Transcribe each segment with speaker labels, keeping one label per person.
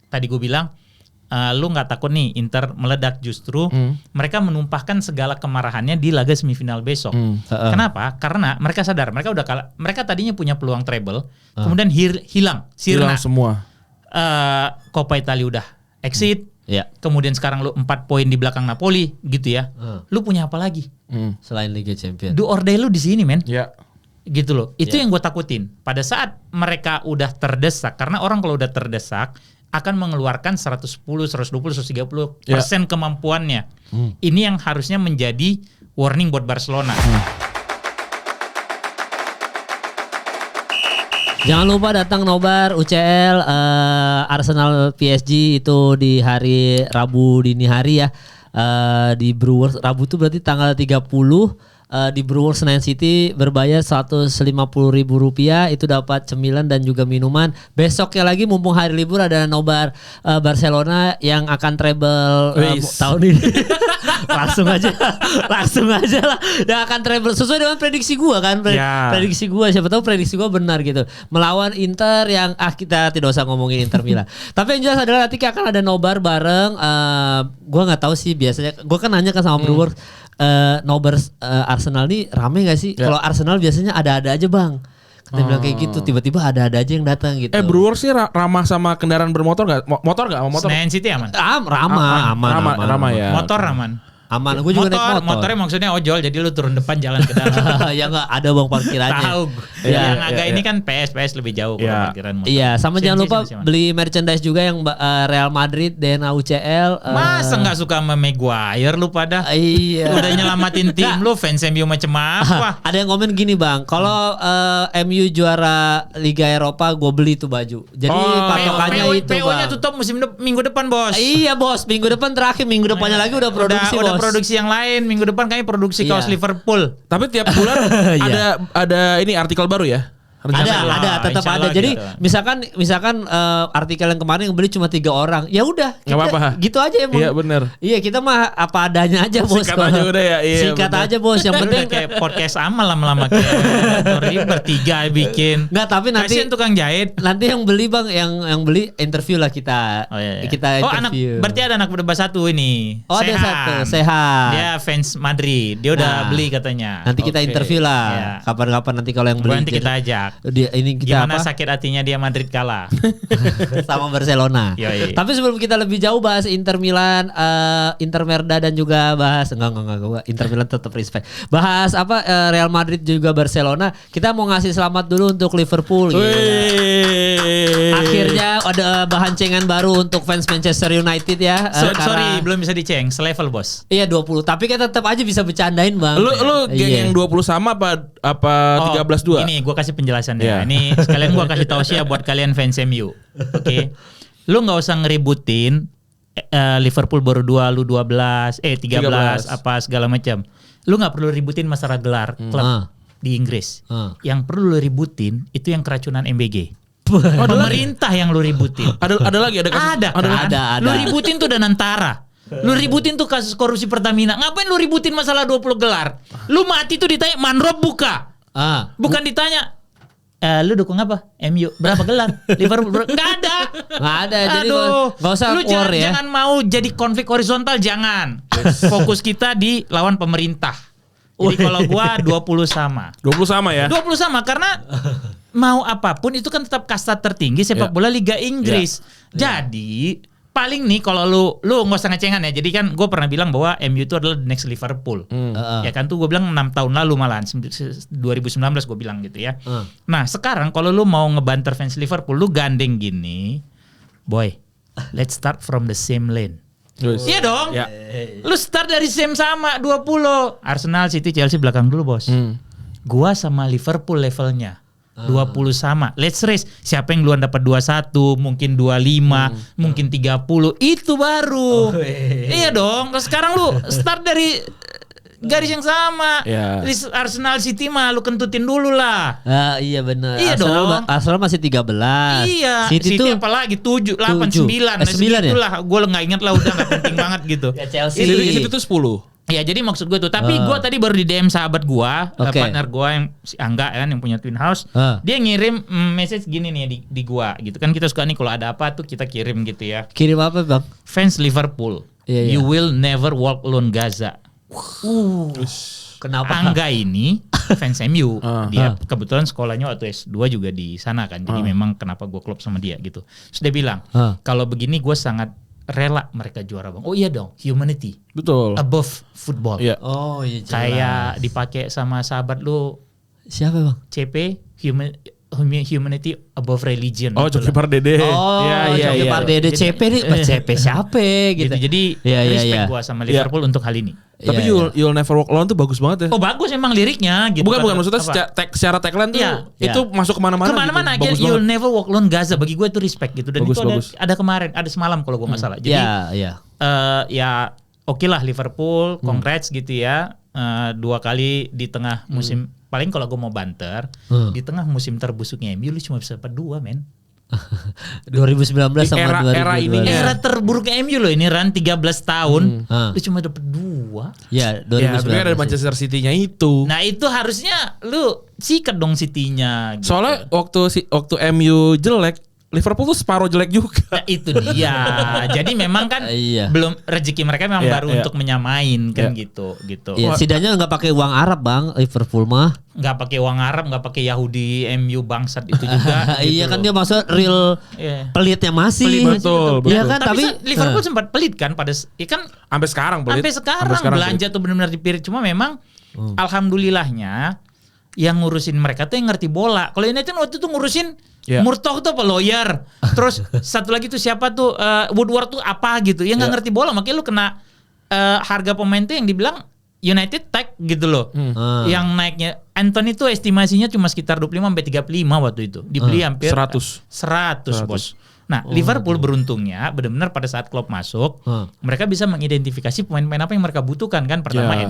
Speaker 1: tadi gue bilang lu nggak takut nih Inter meledak, justru mereka menumpahkan segala kemarahannya di laga semifinal besok. Kenapa? Karena mereka sadar mereka udah kalah. Mereka tadinya punya peluang treble, kemudian hilang
Speaker 2: semua.
Speaker 1: Coppa Italia udah exit. Kemudian sekarang lu 4 poin di belakang Napoli gitu ya. Lu punya apa lagi?
Speaker 3: Selain Liga Champions.
Speaker 1: Do or die lu di sini, men.
Speaker 2: Iya.
Speaker 1: Gitu loh. Itu yang gue takutin. Pada saat mereka udah terdesak, karena orang kalau udah terdesak akan mengeluarkan 110, 120, 130% kemampuannya. Ini yang harusnya menjadi warning buat Barcelona.
Speaker 3: Jangan lupa datang nobar UCL Arsenal PSG itu di hari Rabu dini hari ya. Di Brewers Rabu itu berarti tanggal 30. Di Brewers Senayan City berbayar Rp150.000 itu dapat cemilan dan juga minuman. Besoknya lagi mumpung hari libur ada nobar Barcelona yang akan treble tahun ini. langsung aja lah. Dan akan treble sesuai dengan prediksi gua kan. Prediksi gua, siapa tahu prediksi gua benar gitu. Melawan Inter yang kita tidak usah ngomongin Inter Milan. Tapi yang jelas adalah nanti akan ada nobar bareng. Gua nggak tahu sih, biasanya gua kan nanya kan sama Brewers. Nobar Arsenal nih rame gak sih? Kalau Arsenal biasanya ada-ada aja bang. Kita bilang kayak gitu, tiba-tiba ada-ada aja yang datang gitu.
Speaker 2: Brewers sih ramah sama kendaraan bermotor gak? Motor gak?
Speaker 1: Senayan City aman?
Speaker 2: Ramah ya.
Speaker 1: Motor aman.
Speaker 3: Aman, gue juga naik motor.
Speaker 1: Motornya maksudnya ojol, jadi lu turun depan jalan ke dalam.
Speaker 3: Ya enggak, ada bang parkirannya.
Speaker 1: Tahu. Yang agak ini kan PS lebih jauh parkiran motor.
Speaker 3: Iya, sama jangan lupa beli merchandise juga yang Real Madrid dan UCL.
Speaker 1: Masa nggak suka sama Maguire lu pada?
Speaker 3: Iya.
Speaker 1: Udah nyelamatin tim lu, fans MU macam apa?
Speaker 3: Ada yang komen gini bang, kalau MU juara Liga Eropa, gue beli tuh baju. Jadi patokannya itu bang.
Speaker 1: PO-nya tutup minggu depan bos.
Speaker 3: Iya bos, minggu depan terakhir, minggu depannya lagi udah produksi bos.
Speaker 1: Produksi yang lain minggu depan kayaknya produksi kaos Liverpool.
Speaker 2: Tapi tiap bulan ada ini artikel baru ya.
Speaker 3: Ada tetap ada. Jadi gitu. misalkan artikel yang kemarin yang beli cuma 3 orang. Ya udah, gitu aja emang.
Speaker 2: Iya benar.
Speaker 3: Iya, kita mah apa adanya aja bos.
Speaker 2: Sikat aja udah ya. Iya,
Speaker 3: sikat aja bos. Yang penting
Speaker 1: kayak podcast amal lama-lama kayak bertiga bikin.
Speaker 3: Enggak, tapi nanti
Speaker 1: kasian tukang jahit.
Speaker 3: Nanti yang beli bang, yang beli interview lah kita. Kita interview.
Speaker 1: Berarti ada anak berdebat satu ini.
Speaker 3: Ada satu, sehat.
Speaker 1: Dia fans Madrid. Dia udah beli katanya.
Speaker 3: Nanti kita interview lah. Kapan-kapan nanti kalau yang beli.
Speaker 1: Nanti kita ajak.
Speaker 3: Ini kita
Speaker 1: gimana sakit hatinya dia Madrid kalah
Speaker 3: sama Barcelona.
Speaker 1: Yoi.
Speaker 3: Tapi sebelum kita lebih jauh bahas Inter Milan, Inter Merda dan juga bahas enggak Inter Milan tetap respect. Bahas Real Madrid juga Barcelona. Kita mau ngasih selamat dulu untuk Liverpool gitu. Akhirnya ada bahan cengan baru untuk fans Manchester United ya.
Speaker 1: Sorry belum bisa diceng, selevel bos.
Speaker 3: Iya 20. Tapi kita tetap aja bisa bercandain bang.
Speaker 2: Lu geng yang 20 sama apa 13-2?
Speaker 1: Ini gue kasih penjelasan ya. Ini sekalian gua kasih tausiah buat kalian fans MU. Oke. Lu enggak usah ngeributin Liverpool baru 2, lu 12, 13 apa segala macam. Lu enggak perlu ributin masalah gelar klub di Inggris. Yang perlu lu ributin itu yang keracunan MBG. Pemerintah yang lu ributin.
Speaker 2: Ada lagi ada kasus.
Speaker 1: Ada. Lu ributin tuh Danantara. Lu ributin tuh kasus korupsi Pertamina. Ngapain lu ributin masalah 20 gelar? Lu mati tuh ditanya Manrob buka. Bukan ditanya lu dukung apa? MU berapa gelar? Liverpool nggak ada.
Speaker 3: Jadi nggak usah
Speaker 1: lu jangan mau jadi konflik horizontal, jangan. Fokus kita di lawan pemerintah. Jadi kalau gua 20 sama.
Speaker 2: 20 sama ya?
Speaker 1: 20 sama karena mau apapun itu kan tetap kasta tertinggi sepak bola Liga Inggris. Jadi paling nih kalau lu nggak usah ngecengan ya. Jadi kan gue pernah bilang bahwa MU itu adalah the next Liverpool. Ya kan tuh gue bilang 6 tahun lalu malahan 2019 gue bilang gitu ya. Nah sekarang kalau lu mau ngebanter fans Liverpool, lu gandeng gini, boy, let's start from the same lane. Iya dong. Lu start dari same sama 20. Arsenal, City, Chelsea belakang dulu bos. Gua sama Liverpool levelnya 20 sama. Let's race. Siapa yang duluan dapat 21, mungkin 25, mungkin 30. Itu baru. Iya dong. Terus sekarang lu start dari garis yang sama. Arsenal City mah lu kentutin dulu lah.
Speaker 3: Iya benar.
Speaker 1: Iya dong.
Speaker 3: Arsenal masih 13.
Speaker 1: Iya. City tuh apalagi 7, 8, 9.
Speaker 3: 9 ya?
Speaker 1: Gue enggak ingat lah, udah enggak penting banget gitu.
Speaker 3: Ya Chelsea
Speaker 2: itu 10.
Speaker 1: Ya jadi maksud gue tuh, tapi gue tadi baru di DM sahabat gue,
Speaker 3: Oke.
Speaker 1: partner gue yang si Angga kan yang punya Twin House, dia ngirim message gini nih di gue gitu kan, kita suka nih kalau ada apa tuh kita kirim gitu ya.
Speaker 3: Kirim apa bang?
Speaker 1: Fans Liverpool,
Speaker 3: Iya, iya.
Speaker 1: you will never walk alone Gaza.
Speaker 3: Kenapa?
Speaker 1: Angga ini fans MU, dia kebetulan sekolahnya waktu S2 juga di sana kan, jadi memang kenapa gue klop sama dia gitu. Terus dia bilang kalau begini gue sangat rela mereka juara bang. Oh iya dong, humanity
Speaker 2: Betul.
Speaker 1: above football.
Speaker 2: Iya.
Speaker 3: Oh iya. jelas.
Speaker 1: Kayak dipakai sama sahabat lu
Speaker 3: Siapa bang?
Speaker 1: CP humanity above religion.
Speaker 2: Oh,
Speaker 1: gitu
Speaker 2: Coki
Speaker 1: lah.
Speaker 2: Pardede.
Speaker 3: Oh, Coki Pardede
Speaker 1: Jadi-
Speaker 3: CP nih, CP siapa gitu.
Speaker 1: Jadi
Speaker 3: Iya, iya,
Speaker 1: respect
Speaker 3: iya.
Speaker 1: gua sama Liverpool untuk hal ini.
Speaker 2: Tapi
Speaker 3: Iya,
Speaker 2: You'll Never Walk Alone tuh bagus banget ya.
Speaker 1: Oh bagus emang liriknya gitu.
Speaker 2: bukan
Speaker 1: Pada-
Speaker 2: maksudnya
Speaker 1: apa?
Speaker 2: secara tagline tuh
Speaker 1: Iya,
Speaker 2: itu masuk kemana-mana.
Speaker 1: Kemana-mana
Speaker 2: gitu.
Speaker 1: aja
Speaker 2: Bagus
Speaker 1: you'll
Speaker 2: banget.
Speaker 1: never walk alone Gaza bagi gue itu respect gitu dan
Speaker 2: Bagus,
Speaker 1: itu
Speaker 2: bagus.
Speaker 1: ada kemarin ada semalam kalau gue nggak salah jadi
Speaker 3: Iya.
Speaker 1: ya oke lah Liverpool congrats gitu ya. 2 kali di tengah musim paling kalau gue mau banter di tengah musim terbusuknya MU lu cuma bisa berdua men.
Speaker 3: 2019 sama
Speaker 2: Era
Speaker 3: 2022.
Speaker 2: ininya.
Speaker 1: Era terburuknya MU loh ini run 13 tahun
Speaker 3: Ah.
Speaker 1: lu cuma dapet 2.
Speaker 3: Ya,
Speaker 2: Ya, tapi kan ada
Speaker 3: 2019.
Speaker 2: Manchester City-nya itu.
Speaker 1: Nah itu harusnya lu sikat dong City-nya gitu.
Speaker 2: Soalnya waktu MU jelek, Liverpool tuh separuh jelek juga.
Speaker 1: Nah itu dia. Jadi memang kan
Speaker 3: Iya.
Speaker 1: belum rezeki mereka memang
Speaker 2: Iya,
Speaker 1: baru
Speaker 2: iya.
Speaker 1: untuk menyamain kan
Speaker 2: Iya.
Speaker 1: gitu.
Speaker 3: Iya, setidaknya nggak pakai uang Arab bang, Liverpool mah.
Speaker 1: Nggak pakai uang Arab, nggak pakai Yahudi MU bangsat itu juga.
Speaker 3: Iya
Speaker 1: gitu
Speaker 3: kan
Speaker 1: loh.
Speaker 3: dia maksud real
Speaker 1: Iya.
Speaker 3: pelitnya masih.
Speaker 1: Pelit masih,
Speaker 2: Betul,
Speaker 1: betul.
Speaker 3: Iya
Speaker 2: betul.
Speaker 3: kan,
Speaker 1: Tapi
Speaker 3: tapi
Speaker 1: Liverpool sempat pelit kan pada ya kan
Speaker 2: Sampai sekarang pelit.
Speaker 1: sampai sekarang belanja tuh benar-benar dipirit. Cuma memang alhamdulillahnya yang ngurusin mereka tuh yang ngerti bola. Kalau United waktu itu ngurusin
Speaker 2: Iya.
Speaker 1: Murtoh tuh apa lawyer. Terus satu lagi tuh siapa tuh Woodward tuh apa gitu. Yang nggak
Speaker 2: Iya.
Speaker 1: ngerti bola makanya lu kena harga pemain tuh yang dibilang United tag gitu loh. Yang naiknya Anthony tuh estimasinya cuma sekitar 25 sampai 35 waktu itu. Dibeli hampir 100 bos. Nah, Liverpool beruntungnya benar-benar pada saat Klopp masuk, mereka bisa mengidentifikasi pemain-pemain apa yang mereka butuhkan kan. Pertama
Speaker 2: Ya.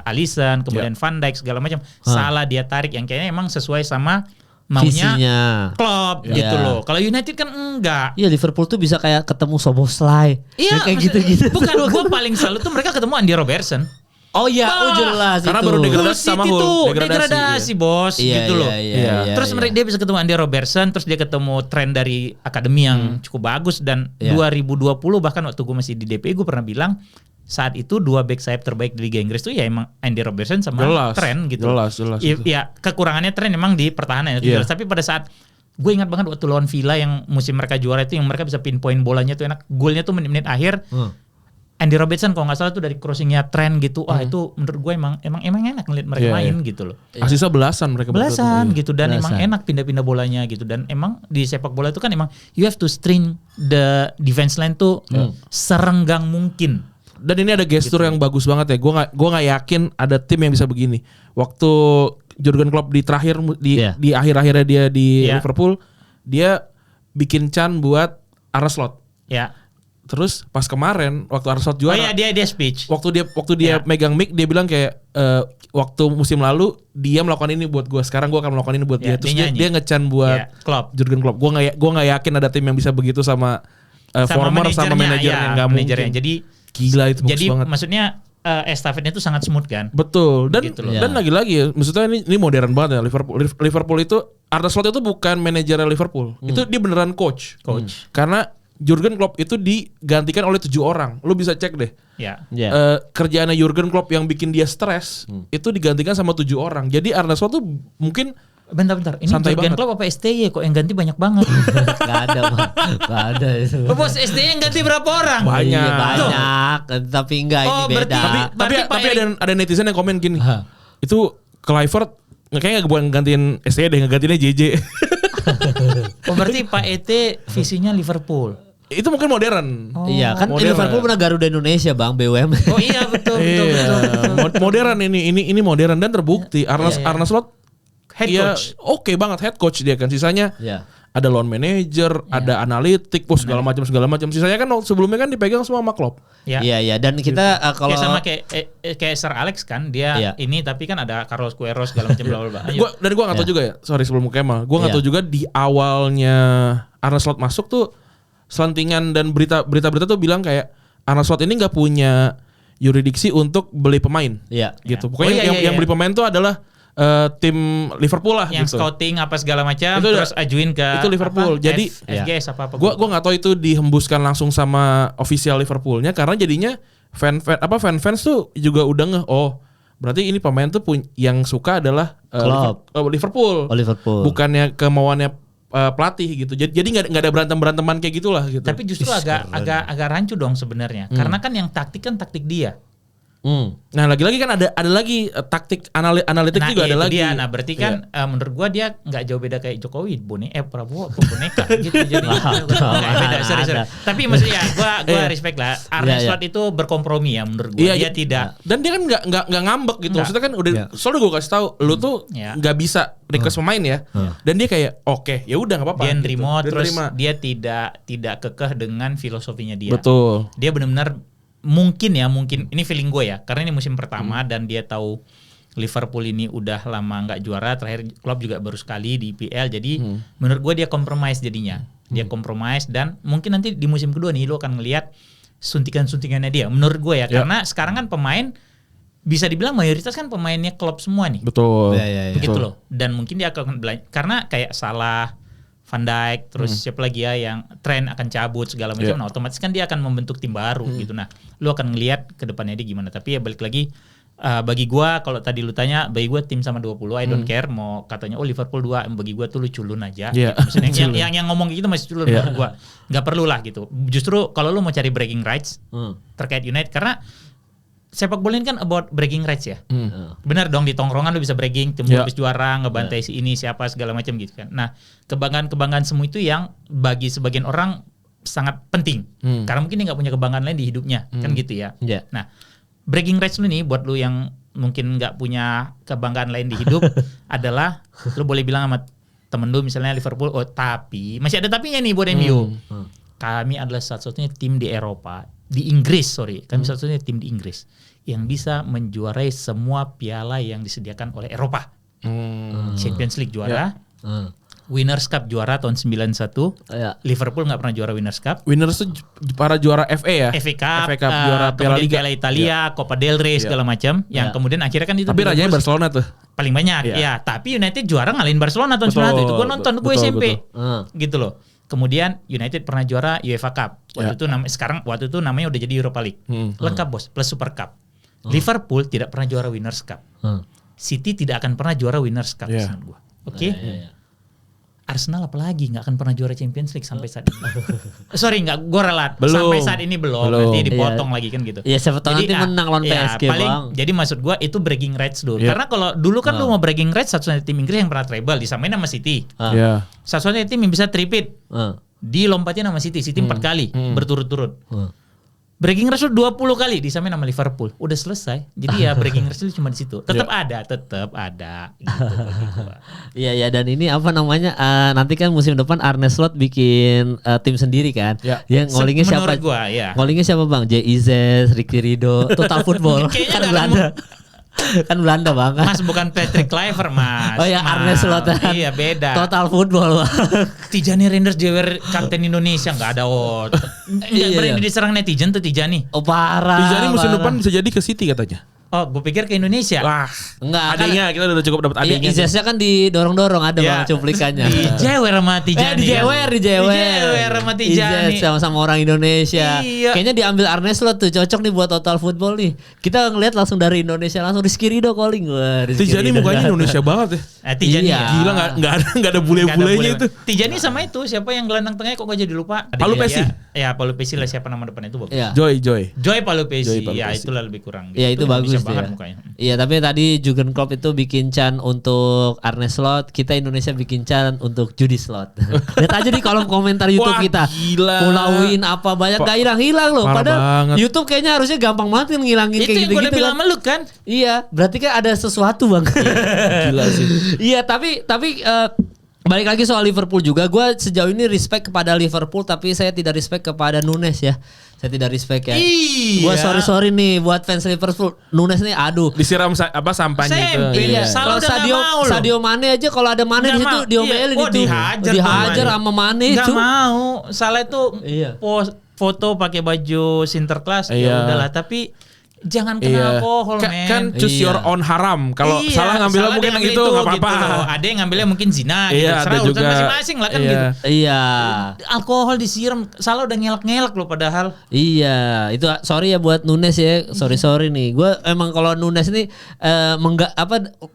Speaker 1: Alisson, kemudian Van Dijk segala macam. Salah dia tarik yang kayaknya emang sesuai sama maunya
Speaker 3: visinya.
Speaker 1: Klopp
Speaker 3: Ya.
Speaker 1: gitu loh. Kalau United kan enggak.
Speaker 3: Iya Liverpool tuh bisa kayak ketemu Soboslai.
Speaker 1: Iya,
Speaker 3: kayak gitu-gitu.
Speaker 1: Bukan gua paling selalu tuh mereka ketemu Andy Robertson.
Speaker 3: Oh iya,
Speaker 1: Wah,
Speaker 3: jelas
Speaker 2: karena
Speaker 3: itu.
Speaker 2: baru
Speaker 1: Hull
Speaker 2: degradasi sama
Speaker 1: City
Speaker 2: Hull.
Speaker 1: tuh
Speaker 2: Degradasi,
Speaker 1: degradasi bos
Speaker 3: Iya,
Speaker 1: gitu loh.
Speaker 3: iya,
Speaker 1: Terus mereka dia bisa ketemu Andy Robertson, terus dia ketemu tren dari akademi yang cukup bagus dan
Speaker 3: Iya.
Speaker 1: 2020 bahkan waktu gue masih di DPI gue pernah bilang saat itu 2 back sayap terbaik di Liga Inggris tuh ya emang Andy Robertson sama
Speaker 2: Jelas,
Speaker 1: Trent gitu.
Speaker 2: jelas itu.
Speaker 1: Ya kekurangannya Trent emang di pertahanan itu
Speaker 2: Iya.
Speaker 1: jelas. Tapi pada saat gue ingat banget waktu lawan Villa yang musim mereka juara itu yang mereka bisa pinpoint bolanya tuh enak. Golnya tuh menit-menit akhir. Andy Robertson kalau nggak salah tuh dari crossingnya Trent gitu. Wah itu menurut gue emang enak ngeliat mereka
Speaker 2: Iya,
Speaker 1: main
Speaker 2: iya.
Speaker 1: gitu loh.
Speaker 2: Asisnya belasan mereka berdua tuh.
Speaker 1: Belasan
Speaker 2: Iya.
Speaker 1: gitu dan emang
Speaker 3: Belasan.
Speaker 1: enak pindah-pindah bolanya gitu dan emang di sepak bola itu kan emang you have to string the defense line tuh serenggang mungkin.
Speaker 2: Dan ini ada gestur yang bagus banget ya. Gua nggak yakin ada tim yang bisa begini. Waktu Jurgen Klopp di terakhir
Speaker 3: Iya.
Speaker 2: di akhir-akhirnya dia di
Speaker 1: Iya.
Speaker 2: Liverpool, dia bikin can buat Arne Slot.
Speaker 1: Ya.
Speaker 2: Terus pas kemarin waktu Arne Slot
Speaker 1: Oh
Speaker 2: juara,
Speaker 1: iya dia speech.
Speaker 2: waktu dia
Speaker 1: Iya.
Speaker 2: megang mic dia bilang kayak waktu musim lalu dia melakukan ini buat gua, sekarang gua akan melakukan ini buat
Speaker 1: Iya,
Speaker 2: dia. Terus
Speaker 1: dia
Speaker 2: dia
Speaker 1: nyanyi.
Speaker 2: nge-can buat
Speaker 1: Iya, Klopp.
Speaker 2: Jurgen Klopp. Gua nggak yakin ada tim yang bisa begitu sama former sama manajernya, nggak mungkin.
Speaker 1: Jadi
Speaker 2: Gila itu bagus
Speaker 1: jadi
Speaker 2: banget.
Speaker 1: maksudnya estafetnya itu sangat smooth kan.
Speaker 2: Betul. Dan
Speaker 1: Gitu loh.
Speaker 2: dan lagi-lagi ya, maksudnya ini modern banget ya Liverpool itu Arne Slot itu bukan manajer Liverpool. Itu dia beneran coach. Karena Jurgen Klopp itu digantikan oleh 7 orang. Lu bisa cek deh.
Speaker 1: Ya.
Speaker 3: Iya.
Speaker 2: Kerjaannya Jurgen Klopp yang bikin dia stres itu digantikan sama 7 orang. Jadi Arne Slot tuh mungkin
Speaker 1: Bentar. Ini
Speaker 2: Santai
Speaker 1: Jurgen
Speaker 2: banget.
Speaker 1: Klopp apa STY kok yang ganti banyak banget.
Speaker 3: Gak ada bang. Gak ada itu.
Speaker 1: Oh, bos STY yang ganti berapa orang?
Speaker 2: Banyak.
Speaker 3: Iya, banyak. Tapi enggak
Speaker 1: Oh,
Speaker 3: ini
Speaker 1: berarti-
Speaker 3: beda.
Speaker 1: Berarti Pak
Speaker 2: tapi
Speaker 1: Erik-
Speaker 2: ada netizen yang komen gini.
Speaker 3: Hah.
Speaker 2: Itu Kluivert kayaknya bukan gantiin STY deh, ngegantiinnya JJ.
Speaker 1: Oh berarti Pak ET visinya Liverpool.
Speaker 2: Itu mungkin modern.
Speaker 3: Iya kan
Speaker 2: Modern.
Speaker 3: Liverpool pernah Garuda Indonesia bang BUM.
Speaker 1: Oh iya betul.
Speaker 2: Iya, modern ini modern dan terbukti. Arne Slot
Speaker 1: Head
Speaker 2: iya,
Speaker 1: coach.
Speaker 2: oke banget head coach dia kan. Sisanya
Speaker 3: Iya.
Speaker 2: ada loan manager, ada analitik, segala macam. Sisanya kan sebelumnya kan dipegang semua sama Klopp.
Speaker 1: Ya.
Speaker 3: Iya dan kita kalau
Speaker 1: Kayak sama kayak Sir Alex kan dia
Speaker 3: Iya.
Speaker 1: ini tapi kan ada Carlos Queiroz segala macam bla bla bla. Ayo.
Speaker 2: Gua nggak tahu juga ya. Sorry sebelum Kemal, gua nggak
Speaker 3: Iya.
Speaker 2: tahu juga di awalnya Arne Slot masuk tuh selentingan dan berita tuh bilang kayak Arne Slot ini nggak punya yuridiksi untuk beli pemain.
Speaker 3: Iya.
Speaker 2: Gitu.
Speaker 1: Iya.
Speaker 2: Pokoknya
Speaker 1: Oh, iya,
Speaker 2: yang,
Speaker 1: iya,
Speaker 2: yang
Speaker 1: iya.
Speaker 2: beli pemain tuh adalah tim Liverpool lah
Speaker 1: Yang
Speaker 2: gitu.
Speaker 1: scouting apa segala macam
Speaker 2: Itu
Speaker 1: terus ajuin ke
Speaker 2: itu Liverpool.
Speaker 1: apa,
Speaker 2: Jadi
Speaker 1: FGS apa
Speaker 2: Gua nggak tahu itu dihembuskan langsung sama official Liverpoolnya karena jadinya fans tuh juga udah berarti ini pemain tuh yang suka adalah Liverpool.
Speaker 3: Oh, Liverpool.
Speaker 2: Bukannya kemauannya pelatih gitu. Jadi nggak ada beranteman kayak gitulah gitu.
Speaker 1: Tapi justru agak rancu dong sebenarnya. Karena kan yang taktik dia.
Speaker 2: Nah lagi-lagi kan ada lagi taktik analitik juga ada
Speaker 1: itu
Speaker 2: lagi.
Speaker 1: dia. Nah berarti kan menurut gua dia nggak jauh beda kayak Jokowi, Prabowo, boneka gitu. Jadi nggak beda. Sorry. Tapi maksudnya gua respect lah. Arne Slot itu berkompromi ya menurut gua. Dia tidak.
Speaker 2: Dan dia kan nggak ngambek gitu. Maksudnya kan udah. Soalnya gua kasih tahu, lu tuh nggak bisa request pemain ya. Dan dia kayak oke, ya udah nggak apa-apa.
Speaker 1: Dia
Speaker 2: gitu.
Speaker 1: nerima terus dia tidak kekeh dengan filosofinya dia.
Speaker 2: Betul.
Speaker 1: Dia benar-benar mungkin ini feeling gue ya, karena ini musim pertama dan dia tahu Liverpool ini udah lama nggak juara, terakhir Klopp juga baru sekali di IPL, jadi menurut gue dia compromise jadinya. Dia compromise dan mungkin nanti di musim kedua nih lo akan ngelihat suntikan-suntikannya dia menurut gue ya, karena sekarang kan pemain bisa dibilang mayoritas kan pemainnya Klopp semua nih.
Speaker 2: Betul.
Speaker 1: Begitu loh. Dan mungkin dia akan belajar karena kayak Salah, Van Dijk, terus siapa lagi ya yang Trent akan cabut segala macam. Nah, otomatis kan dia akan membentuk tim baru gitu. Nah, lu akan ngelihat ke depannya dia gimana. Tapi ya balik lagi bagi gua kalau tadi lu tanya, bagi gua tim sama 20 I don't care mau katanya Liverpool 2, bagi gua tuh lu culun aja. Gitu. Maksudnya yang ngomong gitu masih culun menurut gua. Enggak perlu lah gitu. Justru kalau lu mau cari breaking rights terkait United karena sepak bola ini kan about breaking rights ya. Benar dong di tongkrongan lu bisa breaking, tim habis juara, ngebantai si ini siapa segala macam gitu kan. Nah, kebanggaan-kebanggaan semua itu yang bagi sebagian orang sangat penting. Karena mungkin dia nggak punya kebanggaan lain di hidupnya, kan gitu ya. Nah, breaking rights lu nih buat lu yang mungkin nggak punya kebanggaan lain di hidup adalah lu boleh bilang sama temen lu misalnya Liverpool, tapi masih ada tapinya nih buat MU. Kami adalah satu-satunya tim di Eropa, di Inggris, kami satu-satunya tim di Inggris yang bisa menjuarai semua piala yang disediakan oleh Eropa. Champions League juara, Winners Cup juara tahun 91. Liverpool nggak pernah juara Winners Cup.
Speaker 2: Winners itu para juara FA ya.
Speaker 1: FA Cup
Speaker 2: juara Piala Liga
Speaker 1: Italia, Coppa del Rey segala macam. Yang kemudian akhirnya kan itu.
Speaker 2: Tapi rajanya Barcelona tuh.
Speaker 1: Paling banyak. Ya, tapi United juara ngalahin Barcelona tahun 91 itu. Gue nonton, gue SMP. Gitu loh. Kemudian United pernah juara UEFA Cup. Waktu itu namanya udah jadi Europa League. Lengkap bos, plus Super Cup. Liverpool tidak pernah juara Winners Cup. City tidak akan pernah juara Winners Cup menurut gua. Oke. Arsenal apalagi nggak akan pernah juara Champions League sampai saat ini. Sorry nggak, gue ralat. Sampai saat ini belum. Berarti dipotong lagi kan gitu.
Speaker 3: Iya siapa tahu nanti menang lawan PSG
Speaker 1: paling, bang. Jadi maksud gue itu breaking rights dulu. Karena kalau dulu kan lu mau breaking rights satu-satunya tim Inggris yang pernah treble disamain sama City. Satu-satunya tim yang bisa tripit. Dilompatin sama City 4 kali berturut-turut. Breaking rights 20 kali disamain sama Liverpool. Udah selesai. Jadi ya breaking rights cuma di situ. Tetap ada gitu.
Speaker 3: Iya dan ini apa namanya? Nanti kan musim depan Arne Slot bikin tim sendiri kan. Yang ngolingnya siapa?
Speaker 1: Menurut gua ya.
Speaker 3: Ngolingnya siapa Bang? Izes, Ricky Rido, Total Football. Kan Belanda. Kan Belanda Bang.
Speaker 1: Mas bukan Patrick Kluivert Mas.
Speaker 3: Oh ya Arne Slot.
Speaker 1: Iya beda.
Speaker 3: Total Football Bang.
Speaker 1: Tijani Reinders Jewer kapten Indonesia nggak ada berani diserang netizen tuh Tijani.
Speaker 3: Oh parah.
Speaker 2: Tijani musim depan bisa jadi ke City katanya.
Speaker 1: Oh, gue pikir ke Indonesia.
Speaker 2: Wah,
Speaker 3: enggak.
Speaker 2: adanya kita udah cukup dapat adanya.
Speaker 3: Iya, Izesnya kan didorong-dorong ada Bang cuplikannya.
Speaker 1: Dijewer sama Tijani.
Speaker 3: Dijewer
Speaker 1: sama Tijani.
Speaker 3: Izes sama orang Indonesia.
Speaker 1: Iya.
Speaker 3: Kayaknya diambil Arne Slot tuh cocok nih buat Total Football nih. Kita ngeliat langsung dari Indonesia langsung Rizky Rido calling. Wah,
Speaker 2: Tijani mukanya Indonesia banget ya.
Speaker 1: Tijani.
Speaker 2: Gila enggak ada bule-bulenya itu.
Speaker 1: Tijani sama itu siapa yang gelandang tengahnya kok gak jadi lupa?
Speaker 2: Palu Pesi.
Speaker 1: Ya, Palu Pesi lah siapa nama depannya itu bagus.
Speaker 2: Joy
Speaker 1: Palu Pesi. Ya, itulah lebih kurang.
Speaker 3: Ya itu bagus
Speaker 1: banget
Speaker 3: ya.
Speaker 1: Mukanya.
Speaker 3: Iya tapi tadi Jurgen Klopp itu bikin can untuk Arne Slot, kita Indonesia bikin can untuk Judi Slot. Lihat aja di kolom komentar YouTube kita.
Speaker 2: Gila.
Speaker 3: Pulauin apa banyak gak hilang-hilang loh. Padahal banget. YouTube kayaknya harusnya gampang banget ngilangin kayak gitu-gitu.
Speaker 1: Itu yang gue udah bilang sama lu kan.
Speaker 3: Iya, berarti kan ada sesuatu Bang.
Speaker 2: Gila sih.
Speaker 3: Iya tapi balik lagi soal Liverpool juga, gue sejauh ini respect kepada Liverpool tapi saya tidak respect kepada Nunes ya. Saya tidak respect ya. Gue sorry nih buat fans Liverpool. Nunes nih aduh.
Speaker 2: Disiram sampahnya itu.
Speaker 3: Iya. Kalau Sadio Mane aja kalau ada Mane di situ diomelin itu. Dihajar sama Mane itu.
Speaker 1: Gak mau. Salah itu foto pakai baju Sinterklas ya udahlah tapi Jangan kena alkohol, men.
Speaker 2: Kan choose your own haram. Kalau salah ngambilnya mungkin yang itu nggak apa-apa.
Speaker 1: Gitu. Ada yang ngambilnya mungkin zina gitu.
Speaker 2: Iya,
Speaker 1: Serah
Speaker 2: ada
Speaker 1: urusan
Speaker 2: juga.
Speaker 1: masing-masing lah kan gitu.
Speaker 3: Iya.
Speaker 1: Alkohol disiram, salah udah ngelak-ngelak loh padahal.
Speaker 3: Iya, itu sorry ya buat Nunes ya. Sorry nih. Gue emang kalau Nunes ini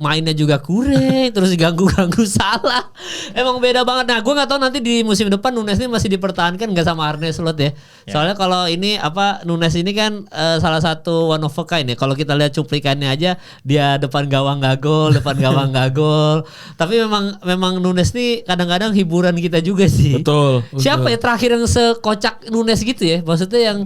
Speaker 3: mainnya juga kurang, terus ganggu salah. Emang beda banget. Nah, gue nggak tahu nanti di musim depan Nunes ini masih dipertahankan nggak sama Arne Slot ya. Soalnya kalau ini Nunes ini kan salah satu one of a kind ya. Kalau kita lihat cuplikannya aja dia depan gawang nggak gol, Tapi memang Nunes nih kadang-kadang hiburan kita juga sih.
Speaker 2: Betul.
Speaker 3: Siapa ya terakhir yang sekocak Nunes gitu ya? Maksudnya yang